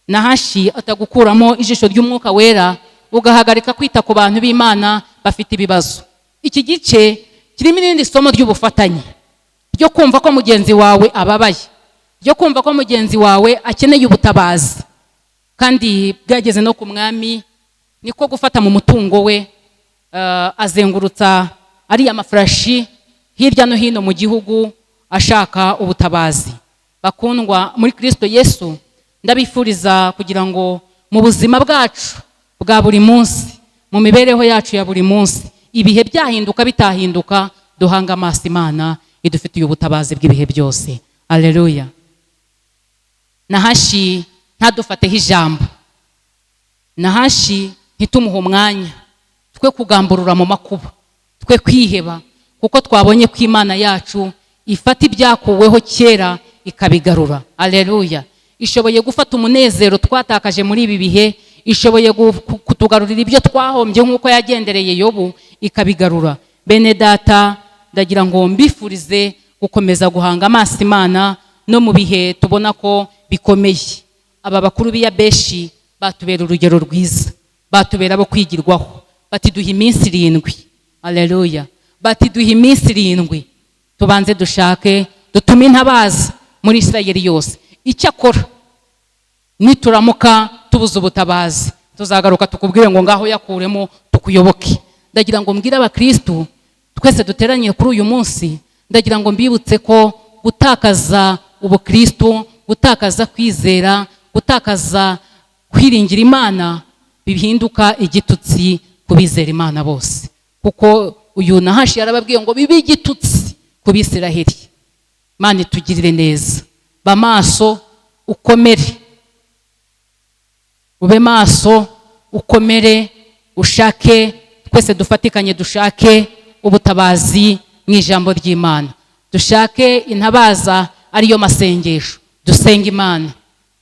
Nahashi atagukuramo ijisho ry'umwuka wera ugahagarika kwita ku bantu b'Imana bafite ibibazo. Iki gice kirimo irindi somo ry'ubufatanye, ryo kumva ko mugenzi wawe ababaye, ryo kumva ko mugenzi wawe akeneye ubutabazi. Kandi bwageze no ku mwami, niko gufata mu mutungo we, azengurutsa ariya mafurashi hirya no hino mu gihugu ashaka ubutabazi. Bakundwa muri Kristo Yesu, ndabifuriza kugira ngo mu buzima bwacu bwa buri munsi, mu mibereho yacu ya buri munsi, ibihe byahinduka bitahinduka, duhanga amaso Imana idufitiye ubutabazi bw'ibihe byose. Haleluya. Nahashi ntadufateho ijambo, Nahashi ntitumuhe umwanya, twe kugamburura mu makuba, twe kwiheba, kuko twabonye ko Imana yacu ifata ibyakuweho kera ikabigarura. Haleluya. Ishoboye gufata umunezero twatakaje muri ibi bihe, ishoboye kutugarurira ibyo twahombye nk'uko yagendereye Yobu ikabigarura. Bene data, ndagira ngo mbifurize gukomeza guhanga amaso Imana no mu bihe tubona ko bikomeye. Aba bakuru b'Iyabeshi batubera urugero rwiza, batubera abo kwigirwaho. Bati duha iminsi 7. Haleluya. Bati duha iminsi 7, tubanze dushake, dutume intabaza muri Isirayeli yose. Icyakora nituramuka tubuze ubutabazi, tuzagaruka tukubwire ngo ngaho yakuremo tukuyoboke. Ndagira ngo mbwire abakristo twese duteraniye kuri uyu munsi, ndagira ngo mbibutse ko gutakaza ubukristo, gutakaza kwizera, gutakaza kwiringira Imana bihinduka igitutsi kubizera Imana bose. Kuko uyu Nahashi yarababwiye ngo bibe igitutsi kubisiraheli. Imana itugirire neza. Ba maso ukomere, ube maso ukomere, ushake, twese dufatikanye dushake ubutabazi mu ijambo ry'Imana. Dushake intabaza ariyo masengesho, dusenga Imana,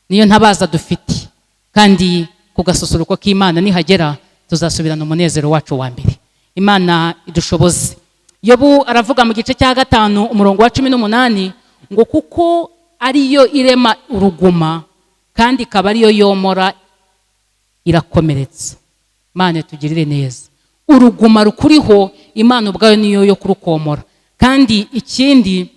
niyo ntabaza dufite. Kandi ku gasusuruko k'Imana nihagera, tuzasubirana umunezero wacu wa mbere. Imana idushoboze. Yobu aravuga mu gice cya 5 umurongo wa 18 ngo kuko ariyo irema uruguma kandi ikaba ariyo yomora irakomeretsa. Imana tugirire neza. Uruguma rukuriho, Imana ubwayo niyo yo kurukomora. Kandi ikindi,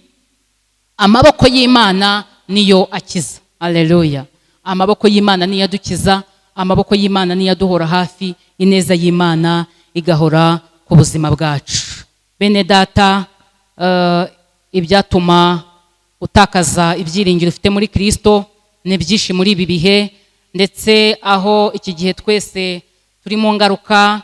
amaboko y'Imana niyo akiza. Haleluya. Amaboko y'Imana niyo adukiza, amaboko y'Imana niyo aduhora hafi, ineza y'Imana igahora ku buzima bwacu. Bene data, ibyatuma utakaza ibyiringiro ufite muri Kristo ni byinshi muri ibi bihe, ndetse aho iki gihe twese turi mu ngaruka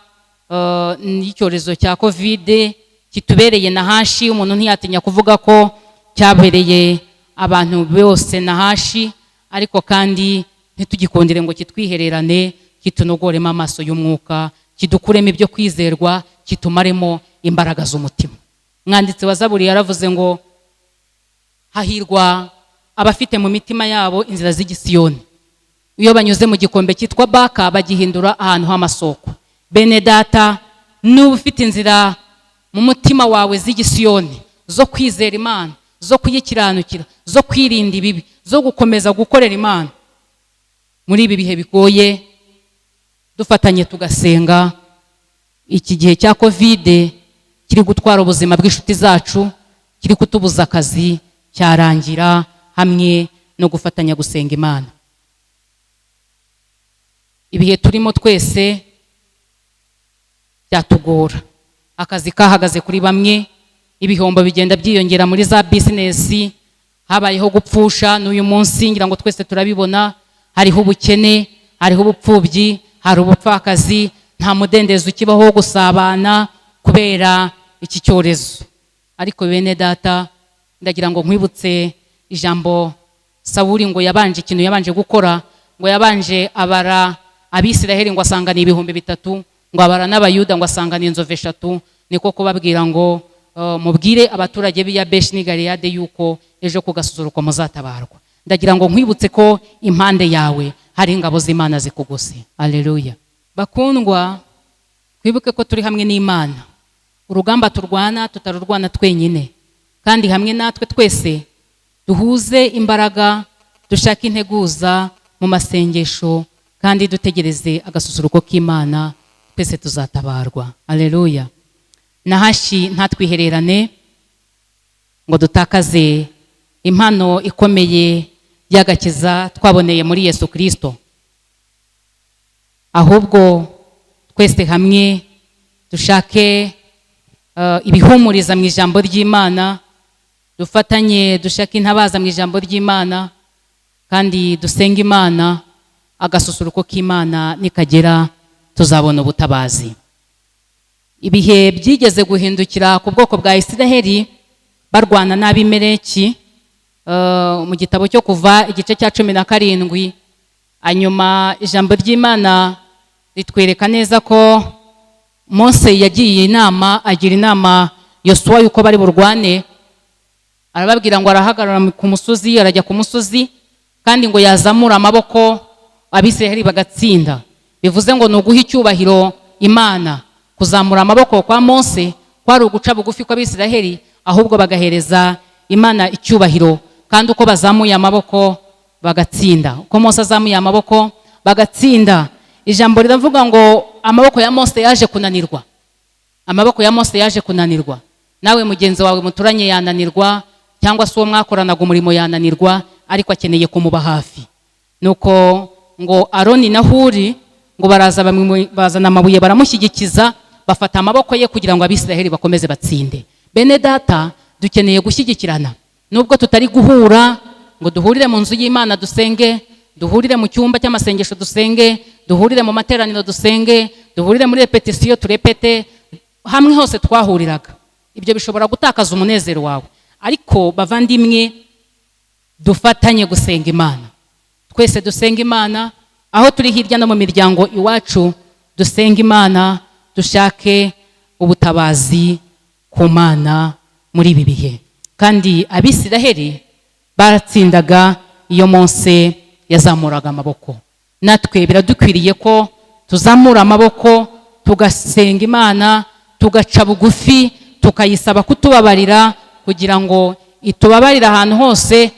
n'icyorezo cya COVID kitubereye Nahashi. Umuntu ntiyatinya kuvuga ko cyabereye abantu bose Nahashi, ariko kandi ntitugikondere ngo kitwihererane, kitunogoremo amaso y'umwuka, kidukuremo ibyo kwizerwa, kitumaremo imbaraga z'umutima. Mwanditsi wa Zaburi yaravuze ngo hahirwa abafite mu mitima yabo inzira z'igisiyoni, iyo banyuze mu gikombe cyitwa Baka bagihindura ahantu h'amasoko. Bene data, nuba ufite inzira mu mutima wawe z'igisiyoni zo kwizera Imana, zo kuyikiranukira, zo kwirinda ibibi, zo gukomeza gukorera Imana muri ibi bihe bigoye, dufatanye tugasenga. Iki gihe cya COVID kiri gutwara ubuzima bw'inshuti zacu, kiri kutubuza akazi, cyarangira hamwe no gufatanya gusenga Imana. Ibihe turimo twese byatugora, akazi kahagaze kuri bamwe, ibihombo bigenda byiyongera muri za business, habayeho gupfusha n'uyu munsi ngira ngo twese turabibona, hariho ubukene, hariho ubupfubyi, hari ubupfakazi, nta mudendezo ukibaho wo gusabana kubera iki cyorezo. Ariko bene data, ndagira ngo nkwibutse ijambo Sawuli ngo yabanje ikintu yabanje gukora, ngo yabanje abara Abisiraheli ngo asanga ni 3,000, ngo abara n'Abayuda ngo asanga ni inzove 3. Niko kubabwira ngo mubwire abaturage b'Iyabeshi n'i Galeyade yuko ejo ku gasusuruko muzatabarwa. Ndagira ngo nkwibutse ko impande yawe hari ingabo z'Imana zikugose. Haleluya. Bakundwa, kwibuke ko turi hamwe n'Imana. Urugamba turwana tutarurwana twenyine, kandi hamwe natwe twese duhuze imbaraga, dushaka integuza mu masengesho, kandi dutegereze agasusuruko k'Imana twese tuzatabarwa. Aleluya. Nahashi ntatwihererane ngo dutakaze impano ikomeye y'agakiza twaboneye muri Yesu Kristo, ahubwo twese hamwe dushake ibihumuriza mu ijambo ry'Imana, dufatanye dushake intabaza mu ijambo ry'Imana, kandi dusenga Imana, agasusuruko k'Imana nikagera tuzabona ubutabazi. Ibihe byigeze guhindukira ku bwoko bwa Isiraheli barwana n'Abimeleki mu gitabo cyo Kuva igice cya 17. Hanyuma ijambo ry'Imana ritwereka neza ko Mose yagiye inama, agira inama Yosuwa yuko bari burwane. Arababwira ngo arahagarara ku musozi, arajya ku musozi, kandi ngo yazamura amaboko Abisiraheli bagatsinda. Bivuze ngo nuguha icyubahiro Imana. Kuzamura amaboko kwa Mose kwari uguca bugufi kwa Abisiraheli, ahubwo bagahereza Imana icyubahiro, kandi uko bazamuye amaboko bagatsinda. Uko Mose azamuye amaboko bagatsinda. Ijambo riravuga ngo amaboko ya Mose yaje kunanirwa. Amaboko ya Mose yaje kunanirwa. Nawe mugenzi wawe muturanye yananirwa, cyangwa se uwo mwakoranaga umurimo yananirwa, ariko akeneye kumuba hafi. Nuko ngo Aroni na Huri ngo bazana amabuye baramushyigikiza, bafata amaboko ye kugira ngo Abisiraheli bakomeze batsinde. Bene data, dukeneye gushyigikirana. Nubwo tutari guhura ngo duhurire mu nzu y'Imana dusenge, duhurire mu cyumba cy'amasengesho dusenge, duhurire mu materaniro dusenge, duhurire muri repetisiyo turepete, hamwe hose twahuriraga. Ibyo bishobora gutakaza umunezero wawe. Ariko bavandimwe, dufatanye gusenga Imana. Twese dusenga Imana, aho turi hirya no mu miryango iwacu, dusenga Imana, dushake ubutabazi ku Mana muri ibi bihe. Kandi Abisiraheli baratsindaga iyo Mose yazamuraga amaboko. Natwe biradukwiriye ko tuzamura amaboko, tugasenga Imana, tugaca bugufi, tukayisaba kutubabarira, kugira ngo itubabarira ahantu hose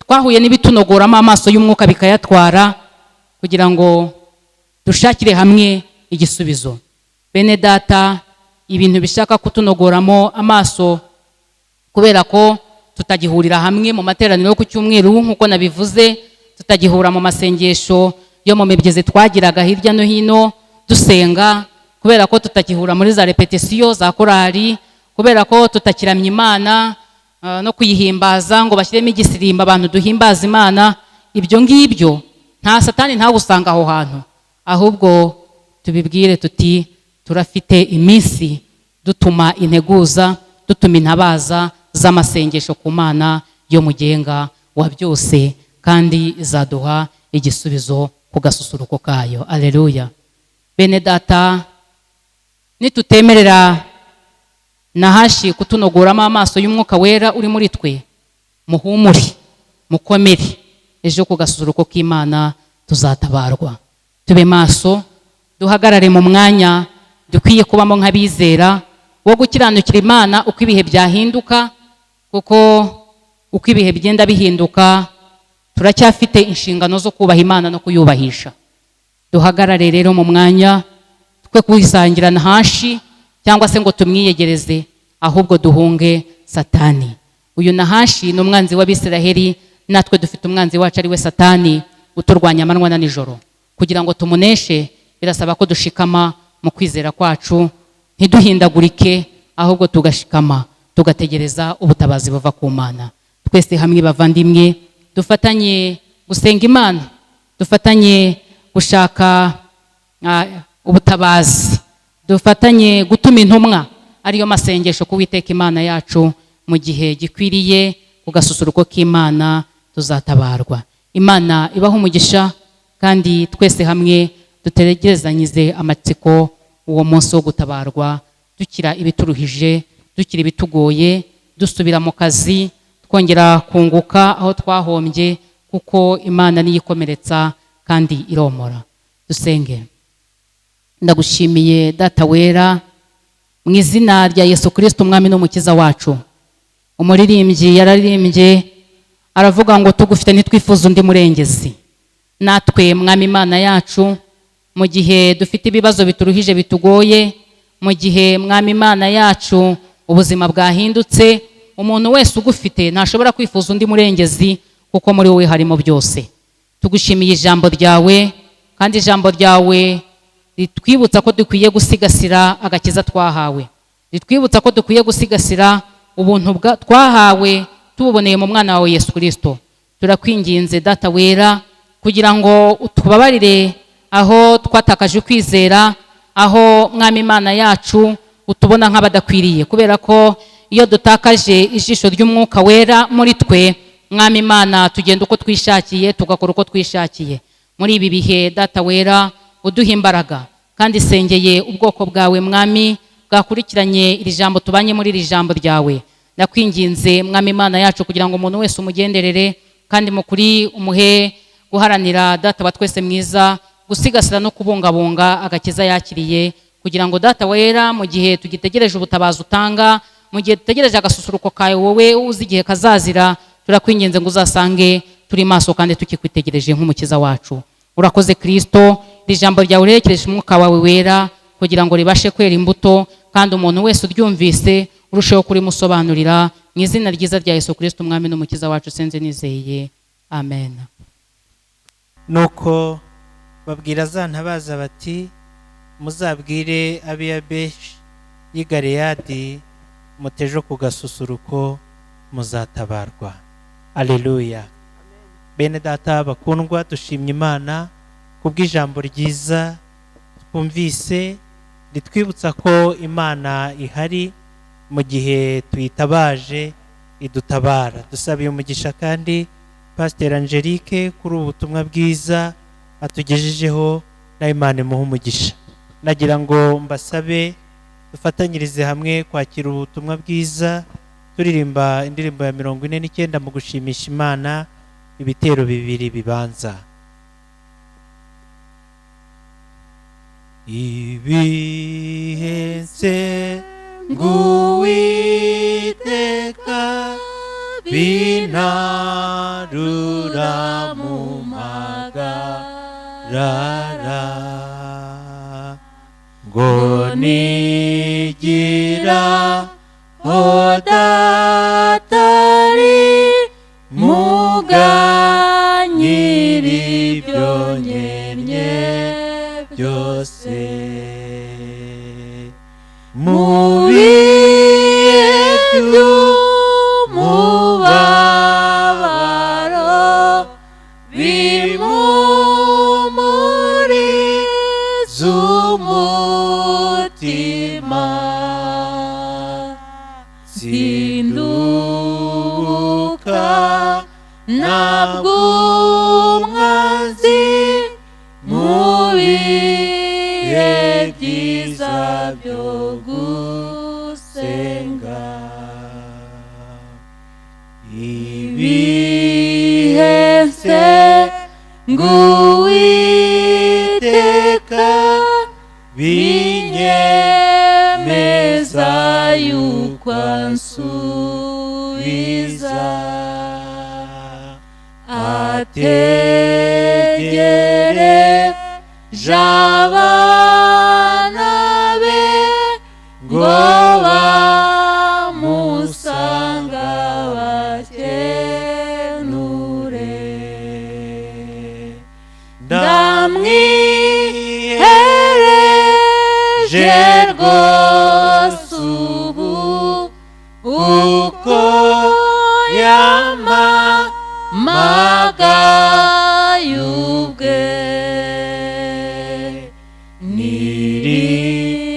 twahuye n'ibitunogoramo amaso y'umwuka bikayatwara, kugira ngo dushakire hamwe igisubizo. Bene data, ibintu bishaka kutunogoramo amaso kubera ko tutagihurira hamwe mu materaniro yo ku cyumweru nk'uko nabivuze, tutagihura mu masengesho yo mu mibyizi twagiraga hirya no hino dusenga, kubera ko tutagihura muri za repetisiyo za korali, kubera ko tutakiramya Imana no kuyihimbaza ngo bashyiremo igisirimba abantu duhimbaza Imana. Ibyo ngibyo nta Satani ntagusanga aho hantu, ahubwo tubibwire tuti turafite iminsi dutuma integuza, dutuma intabaza z'amasengesho ku Mana yo mugenga wa byose, kandi izaduha igisubizo ku gasusuruko kayo. Aleluya. Bene data, nitutemerera Nahashi kutunogoramo amaso y'umwuka wera uri muri twe, muhumure, mukomere, ejo ku gasusuruko k'Imana tuzatabarwa. Tube maso, duhagarare mu mwanya dukwiye kubamo nk'abizera wo gukiranukira Imana uko ibihe byahinduka, kuko uko ibihe bigenda bihinduka turacyafite inshingano zo kubaha Imana no kuyubahisha. Duhagarare rero mu mwanya twe kwisangira Nahashi cyangwa se ngo tumwiyegereze, ahubwo duhunge Satani. Uyu Nahashi ni umwanzi w'Abisiraheli, natwe dufite umwanzi wacu ari we Satani uturwanya amanywa na nijoro. Kugira ngo tumuneshe birasaba ko dushikama mu kwizera kwacu, ntiduhindagurike, ahubwo tugashikama tugategereza ubutabazi buva ku Mana. Twese hamwe bavandimwe, dufatanye gusenga Imana, dufatanye gushaka ubutabazi, dufatanye gutuma intumwa ariyo masengesho ku Uwiteka Imana yacu mu gihe gikwiriye. Ku gasusuruko k'Imana tuzatabarwa. Imana ibaho umugisha, kandi twese hamwe dutegerezanyize amatsiko uwo munsi wo gutabarwa, dukira ibituruhije, dukira ibitugoye, dusubira mu kazi, twongera kunguka aho twahombye, kuko Imana niyo ikomeretsa kandi iromora. Dusenge. Ndagushimiye Data wera, mu izina rya Yesu Kristo umwami n'umukiza wacu. Umuririmbyi yararirimbye aravuga ngo tugufite ntitwifuza undi murengezi. Natwe mwami Imana yacu, mu gihe dufite ibibazo bituruhije bitugoye, mu gihe mwami Imana yacu ubuzima bwahindutse, umuntu wese ugufite ntashobora kwifuza undi murengezi, kuko muri wowe harimo byose. Tugushimiye ijambo ryawe, kandi ijambo ryawe ritwibutsa ko dukwiye gusigasira agakiza twahawe, ritwibutsa ko dukwiye gusigasira ubuntu twahawe tububoneye mu mwana wawe Yesu Kristo. Turakwinginze Data wera, kugira ngo utubabarire aho twatakaje kwizera, aho mwami Imana yacu utubona nk'abadakwiriye, kubera ko iyo dutakaje ijisho ry'umwuka wera muri twe, mwami Imana tugenda uko twishakiye, tugakora uko twishakiye. Muri ibi bihe Data wera, uduha imbaraga, kandi sengeye ubwoko bwawe mwami bwakurikiranye iri jambo, tubanye muri iri jambo ryawe. Ndakwinginze mwami Imana yacu, kugira ngo umuntu wese umugenderere, kandi mukuri umuhe guharanira Data wa twese mwiza, gusigasira no kubungabunga agakiza yakiriye, kugira ngo Data wera, mu gihe tugitegereje ubutabazi utanga, mu gihe dutegereje agasusuruko kawe wowe uzi igihe kazazira, turakwinginze ngo uzasange turi maso kandi tukikwitegereje nk'umukiza wacu. Urakoze Kristo, iri jambo ryawe urerekereje umwuka wawe wera, kugira ngo ribashe kwera imbuto, kandi umuntu wese uryumvise urusheho kurimusobanurira. Mu izina ryiza rya Yesu Kristo umwami n'umukiza wacu senze nizeye, amen. Nuko babwira za ntabaza bati, muzabwire ab'i Yabeshi y'i Galeyadi mutejo ku gasusuruko muzatabarwa. Aleluya. Bene Data bakundwa, dushimye Imana kubw'ijambo ryiza twumvise, ritwibutsa ko Imana ihari mu gihe tuyitabaje, idutabara. Dusabiye umugisha kandi Pastor Angelique kuri ubu butumwa bwiza atugejejeho, na Imana imuhe umugisha. Nagira ngo mbasabe dufatanyirize hamwe kwakira ubutumwa bwiza, turirimba indirimbo ya 49 mu gushimisha Imana, ibitero bibiri bibanza. Ibihense nguwiteka binarura mu magarara, ngo nigira hodatari muganyiri byonyenye byose, mu bihe by'umubabaro bimumuriza umutima, sinduka ntabwo umwanzi mu bihe byiza byo gusenga. Ibihense nguwiteka binyemeza yuko ansubiza, ategereje abana be ngo bamusanga bakenure, ndamwihereje rwose ubu uko yamamagaye ubwe,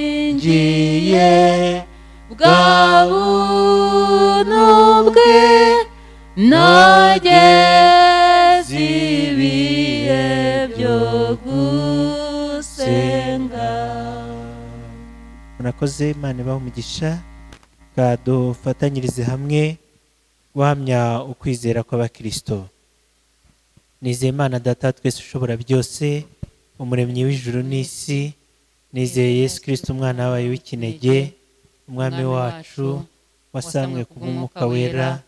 niringiye bwa buntu bwe nogeze ibihe byo gusenga. Murakoze, Imana ibahe umugisha. Dufatanyirize hamwe guhamya ukwizera kw'abakristo. Nizeye Imana Data twese ushobora byose, umuremyi w'ijuru n'isi, nizeye Yesu Kristo umwana wawe w'ikinege, umwami wacu, wasamwe ku mwuka wera,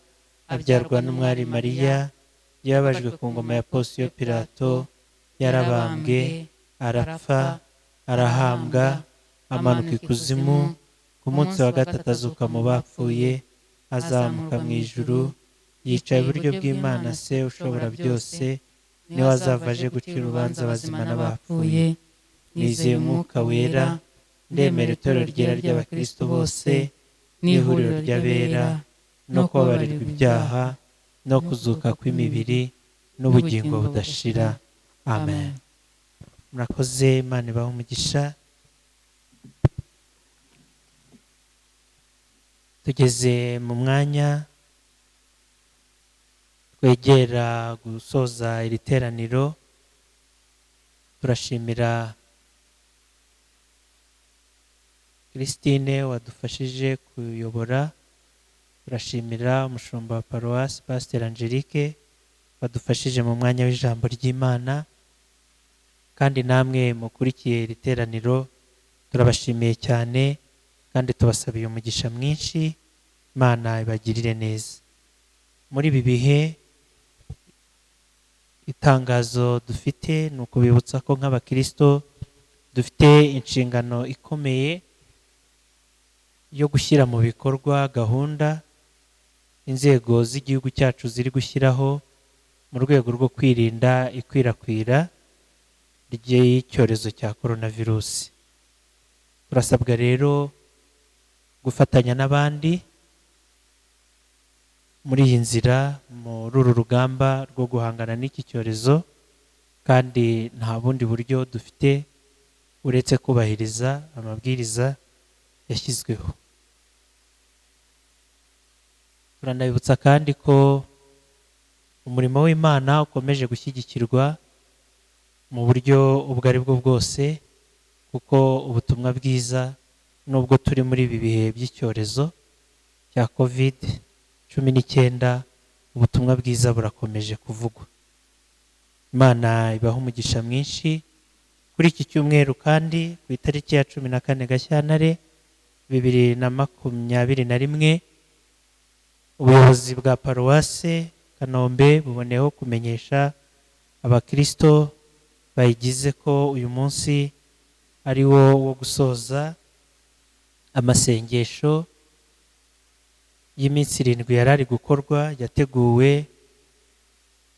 abyarwa n'umwari Mariya, yababajwe ku ngoma ya Ponsiyo Pilato, yarabambwe, arapfa, arahambwa, amanuka ikuzimu, ku munsi wa gatatu azuka mu bapfuye, azamuka mu ijuru, yicaye iburyo bw'Imana se ushobora byose, niwe azava aje gucira urubanza abazima n'abapfuye. Nizeye umwuka wera, ndemera itorero ryera ry'abakristo bose, n'ihuriro ry'abera, no kubabarirwa ibyaha, no kuzuka kw'imibiri, n'ubugingo budashira. Amen. Murakoze, Imana ibahe umugisha. Tugeze mu mwanya twegera gusoza iri teraniro. Turashimira Christine wadufashije kuyobora. Turashimira umushumba wa paruwasi Pastor Angelique wadufashije mu mwanya w'ijambo ry'Imana, kandi namwe mukurikiye iri teraniro turabashimiye cyane kandi tubasabiye umugisha mwinshi. Imana ibagirire neza. Muri ibi bihe itangazo dufite ni ukubibutsa ko nk'abakristo dufite inshingano ikomeye yo gushyira mu bikorwa gahunda inzego z'igihugu cyacu ziri gushyiraho mu rwego rwo kwirinda ikwirakwira ry'icyorezo cya coronavirus. Turasabwa rero gufatanya n'abandi muri iyi nzira, muri uru rugamba rwo guhangana n'iki cyorezo, kandi nta bundi buryo dufite uretse kubahiriza amabwiriza yashyizweho. Turanabibutsa kandi ko umurimo w'Imana ukomeje gushyigikirwa mu buryo ubwo ari bwo bwose, kuko ubutumwa bwiza nubwo turi muri ibi bihe by'icyorezo cya COVID-19, ubutumwa bwiza burakomeje kuvugwa. Imana ibaha umugisha mwinshi. Kuri iki cyumweru kandi ku itariki ya 14 Gashyantare 2021, ubuyobozi bwa paruwase Kanombe buboneyeho kumenyesha abakristo bayigize ko uyu munsi ari wo gusoza amasengesho y'iminsi 7 yarari gukorwa, yateguwe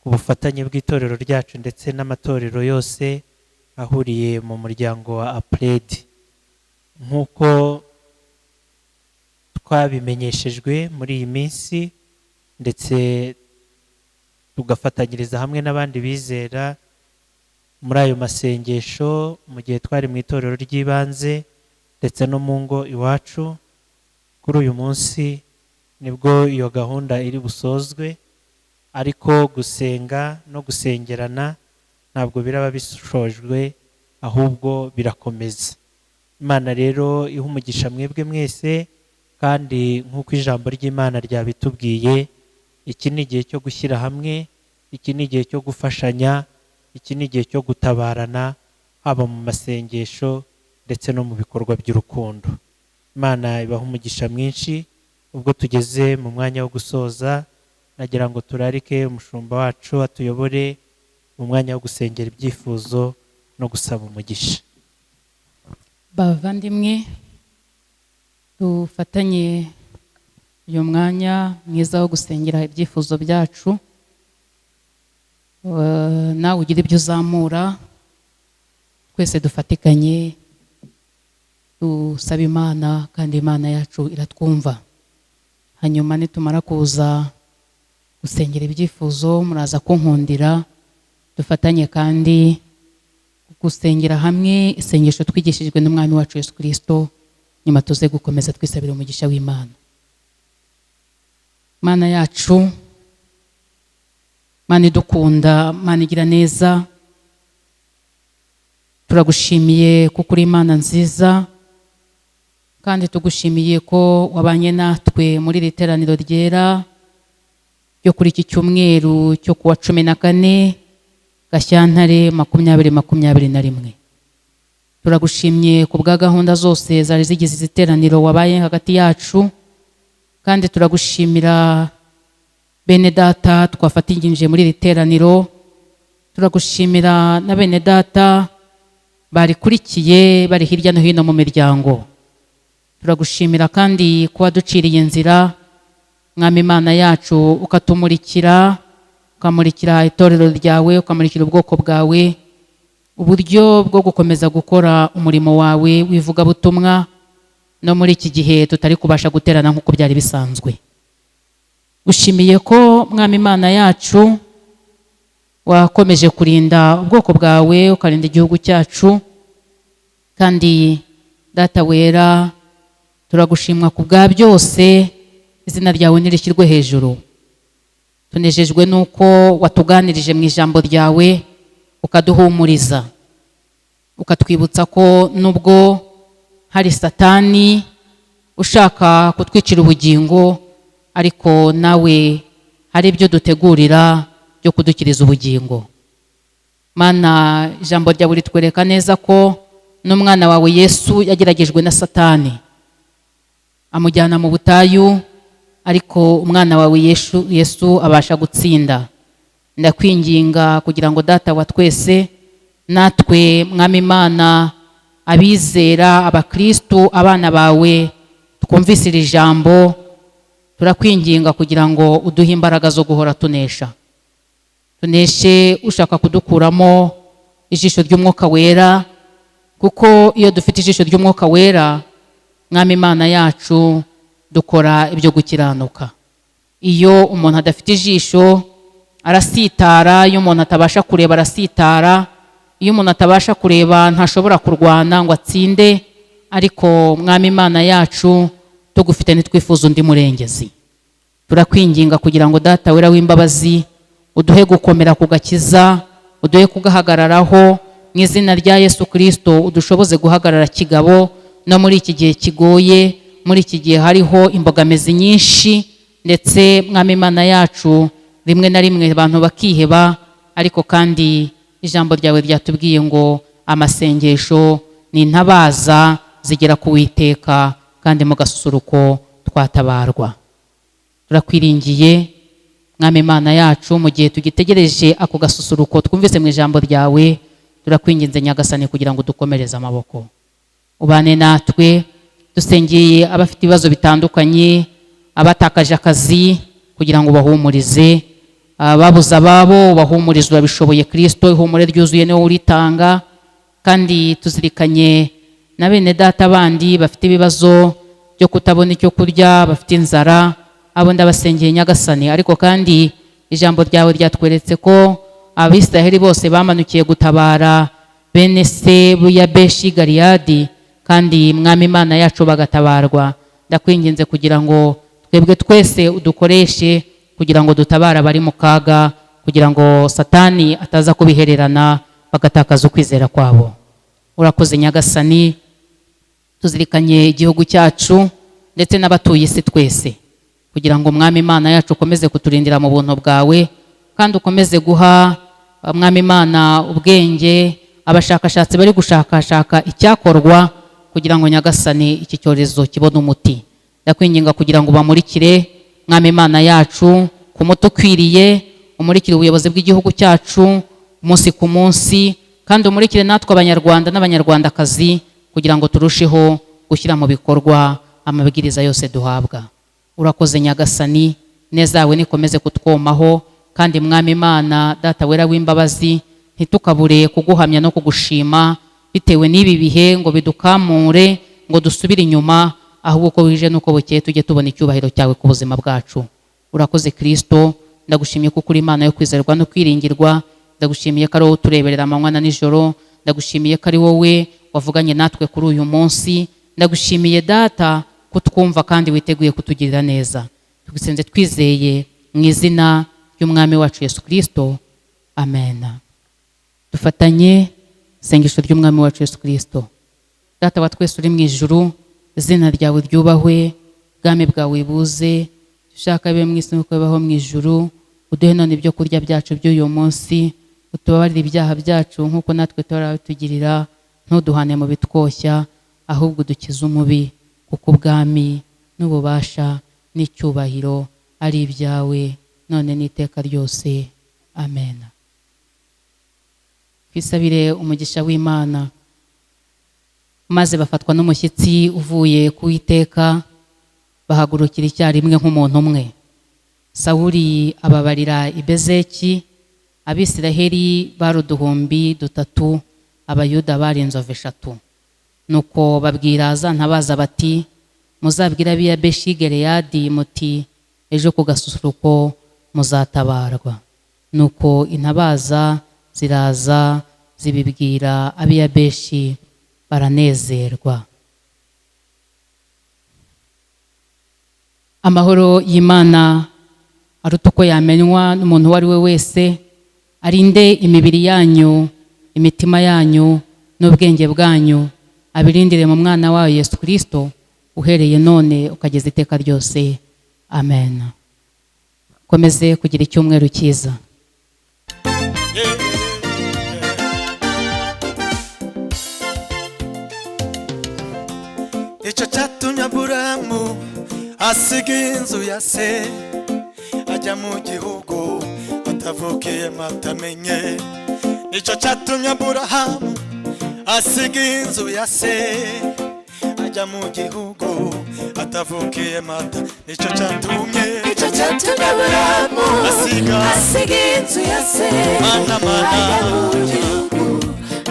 ku bufatanye bw'itorero ryacu ndetse n'amatorero yose ahuriye mu muryango wa Epr. Nk'uko twabimenyeshejwe muri iyi minsi ndetse tugafatanyiriza hamwe n'abandi bizera muri ayo masengesho mu gihe twari mu itorero ry'ibanze ndetse no mu ngo iwacu, kuri uyu munsi nibwo iyo gahunda iri busozwe, ariko gusenga no gusengerana ntabwo biraba bishojwe, ahubwo birakomeza. Imana rero iha umugisha mwebwe mwese, kandi nk'uko ijambo ry'Imana ryabitubwiye, iki ni igihe cyo gushyira hamwe, iki ni igihe cyo gufashanya, iki ni igihe cyo gutabarana, haba mu masengesho ndetse no mu bikorwa by'urukundo. Imana ibaha umugisha mwinshi. Ubwo tugeze mu mwanya wo gusoza, nagira ngo turarike umushumba wacu atuyobore mu mwanya wo gusengera ibyifuzo no gusaba umugisha. Bavandimwe, dufatanye uyu mwanya mwiza wo gusengera ibyifuzo byacu. Nawe ugira ibyo uzamura, twese dufatikanye dusaba Imana, kandi Imana yacu iratwumva. Hanyuma nitumara kuza gusengera ibyifuzo, muraza kunkundira dufatanye kandi gusengera hamwe isengesho twigishijwe n'Umwami wacu Yesu Kristo, nyuma tuze gukomeza twisabira umugisha w'Imana. Mana yacu, Mana idukunda, Mana igira neza, turagushimiye kuko uri Imana nziza, kandi tugushimiye ko wabanye natwe muri iri teraniro ryera ryo kuri iki cyumweru cyo kuwa 14 Gashyantare 2021. Turagushimye ku bwa gahunda zose zari zigize izi teraniro wabaye hagati yacu, kandi turagushimira bene data twafatingije muri iri teraniro. Turagushimira na bene data barikurikiye bari hirya no hino mu miryango. Turagushimira kandi kuba duciriye inzira, Mwami Imana yacu, ukatumurikira, ukamurikira itorero ryawe, ukamurikira ubwoko bwawe, uburyo bwo gukomeza gukora umurimo wawe w'ivugabutumwa no muri iki gihe tutari kubasha guterana nk'uko byari bisanzwe. Ushimiye ko Mwami Imana yacu wakomeje kurinda ubwoko bwawe, ukarinda igihugu cyacu, kandi Data wera, turagushimwa ku bwa byose, izina ryawe nirishyirwe hejuru. Tunejejwe nuko watuganirije mu ijambo ryawe, ukaduhumuriza, ukatwibutsa ko nubwo hari Satani ushaka kutwicira ubugingo, ariko nawe hari ibyo dutegurira byo kudukiriza ubugingo. Mana, ijambo ryawe ritwereka neza ko n'umwana wawe Yesu yageragejwe na Satani, amujyana mu butayu, ariko umwana wawe Yesu abasha gutsinda. Ndakwinginga kugira ngo Data wa twese, natwe Mwami Imana, abizera, abakristo, abana bawe, twumvise iri jambo, turakwinginga kugira ngo uduhe imbaraga zo guhora tunesha. Tuneshe ushaka kudukuramo ijisho ry'umwuka wera, kuko iyo dufite ijisho ry'umwuka wera, Mwami Imana yacu, dukora ibyo gukiranuka. Iyo umuntu adafite ijisho arasitara, iyo umuntu atabasha kureba arasitara, iyo umuntu atabasha kureba ntashobora kurwana ngo atsinde. Ariko Mwami Imana yacu, tugufite ntitwifuza undi murengezi. Turakwinginga kugira ngo Data wera w'imbabazi, uduhe gukomera ku gakiza, uduhe kugahagararaho mu izina rya Yesu Kristo, udushoboze guhagarara kigabo no muri iki gihe kigoye, muri iki gihe hariho imbogamizi nyinshi, ndetse Mwami Imana yacu, rimwe na rimwe abantu bakiheba, ariko kandi ijambo ryawe ryatubwiye ngo amasengesho ni intabaza zigera ku Uwiteka, kandi mu gasusuruko twatabarwa. Turakwiringiye Mwami Imana yacu, mu gihe tugitegereje ako gasusuruko twumvise mu ijambo ryawe, turakwinginze Nyagasani kugira ngo dukomereze amaboko. Ubane natwe, dusengeye abafite ibibazo bitandukanye, abatakaje akazi kugira ngo bahumurize, ababuze ababo bahumurize, urabishoboye Kristo, ihumure ryuzuye niwe uritanga. Kandi tuzirikanye na bene Data bandi bafite ibibazo byo kutabona icyo kurya, bafite inzara, abo ndabasengeye Nyagasani. Ariko kandi ijambo ryawe ryatweretse ko Abisiraheli bose bamanukiye gutabara bene se Yabeshi Galiyadi, kandi Mwami Imana yacu bagatabarwa. Ndakwinginze kugira ngo twebwe twese udukoreshe kugira ngo dutabara abari mu kaga, kugira ngo Satani ataza kubihererana bagatakaza ukwizera kwabo. Urakoze Nyagasani. Tuzirikanye igihugu cyacu ndetse n'abatuye isi twese, kugira ngo Mwami Imana yacu ukomeze kuturindira mu buntu bwawe, kandi ukomeze guha Mwami Imana ubwenge abashakashatsi bari gushakashaka icyakorwa kugira ngo Nyagasani iki cyorezo kibone umuti. Ndakwinginga kugira ngo bamurikire Mwami Imana yacu ku muti ukwiriye, umurikire ubuyobozi bw'igihugu cyacu umunsi ku munsi, kandi umurikire natwe Abanyarwanda n'Abanyarwandakazi kugira ngo turusheho gushyira mu bikorwa amabwiriza yose duhabwa. Urakoze Nyagasani, neza yawe nikomeze kutwomaho, kandi Mwami Imana Data wera w'imbabazi, ntitukabure kuguhamya no kugushima bitewe n'ibi bihe ngo bidukamure ngo dusubire inyuma, ahubwo uko bije nuko bukeye tujye tubona icyubahiro cyawe ku buzima bwacu. Urakoze Kristo, ndagushimiye kuko uri Imana yo kwizerwa no kwiringirwa. Ndagushimiye ko ari wowe utureberera amanywa na nijoro. Ndagushimiye ko ari wowe wavuganye natwe kuri uyu munsi. Ndagushimiye Data kutwumva kandi witeguye kutugirira neza. Tugusenze twizeye mu izina ry'Umwami wacu Yesu Kristo, amen. Dufatanye isengesho ry'Umwami wacu Yesu Kristo. Data wa twese uri mu ijuru, izina ryawe ryubahwe, ubwami bwawe buze, ushaka bibe mu isi nk'uko bibaho mu ijuru. Uduhe none ibyo kurya byacu by'uyu munsi, utubabarire ibyaha byacu nk'uko natwe turabitugirira, ntuduhane mu bitwoshya, ahubwo udukize umubi, kuko ubwami n'ububasha n'icyubahiro ari ibyawe none n'iteka ryose, amen. Twisabire umugisha w'Imana, maze bafatwa n'umushyitsi uvuye ku Uwiteka, bahagurukira icyarimwe nk'umuntu umwe. Sawuli ababarira i Bezeki, Abisiraheli bari 3,000, Abayuda bari 3,000. Nuko babwira za ntabaza bati, muzabwira ab'i Yabeshi Gileyadi muti, ejo ku gasusuruko muzatabarwa. Nuko intabaza ziraza zibibwira ab'i Yabeshi, baranezerwa. Amahoro y'Imana aruta uko yamenywa n'umuntu uwo ari we wese, arinde imibiri yanyu, imitima yanyu n'ubwenge bwanyu, abirindire mu mwana wayo Yesu Kristo, uhereye none ukageza iteka ryose. Amen. Komeze kugira icyumweru cyiza. Icyo cyatumye Aburahamu asiga inzu ya se, ajya mu gihugu atavukiyemo atamenye. Nicyo cyatumye Aburahamu asiga inzu ya se, ajya mu gihugu atavukiyemo atamenye. Nicyo cyatumye Aburahamu asiga inzu ya se, mana ajya mu gihugu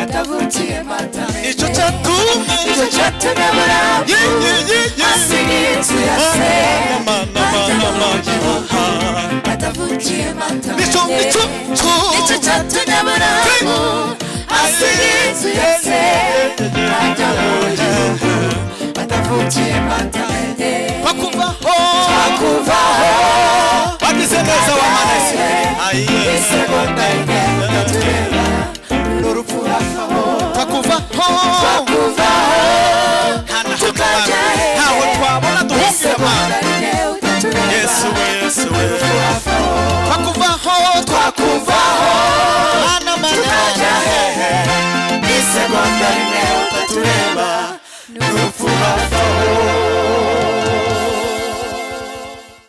atavukiyemo atamenye. Nicyo cyatumye Aburahamu asiga inzu ya se, ajya mu gihugu atavukiyemo atamenye. Nicyo cyatumye Aburahamu asiga inzu ya se, ajya mu gihugu atavukiyemo atamenye. bakuvaho Bakuvaho wagize neza wamanase isegonda imwe tureba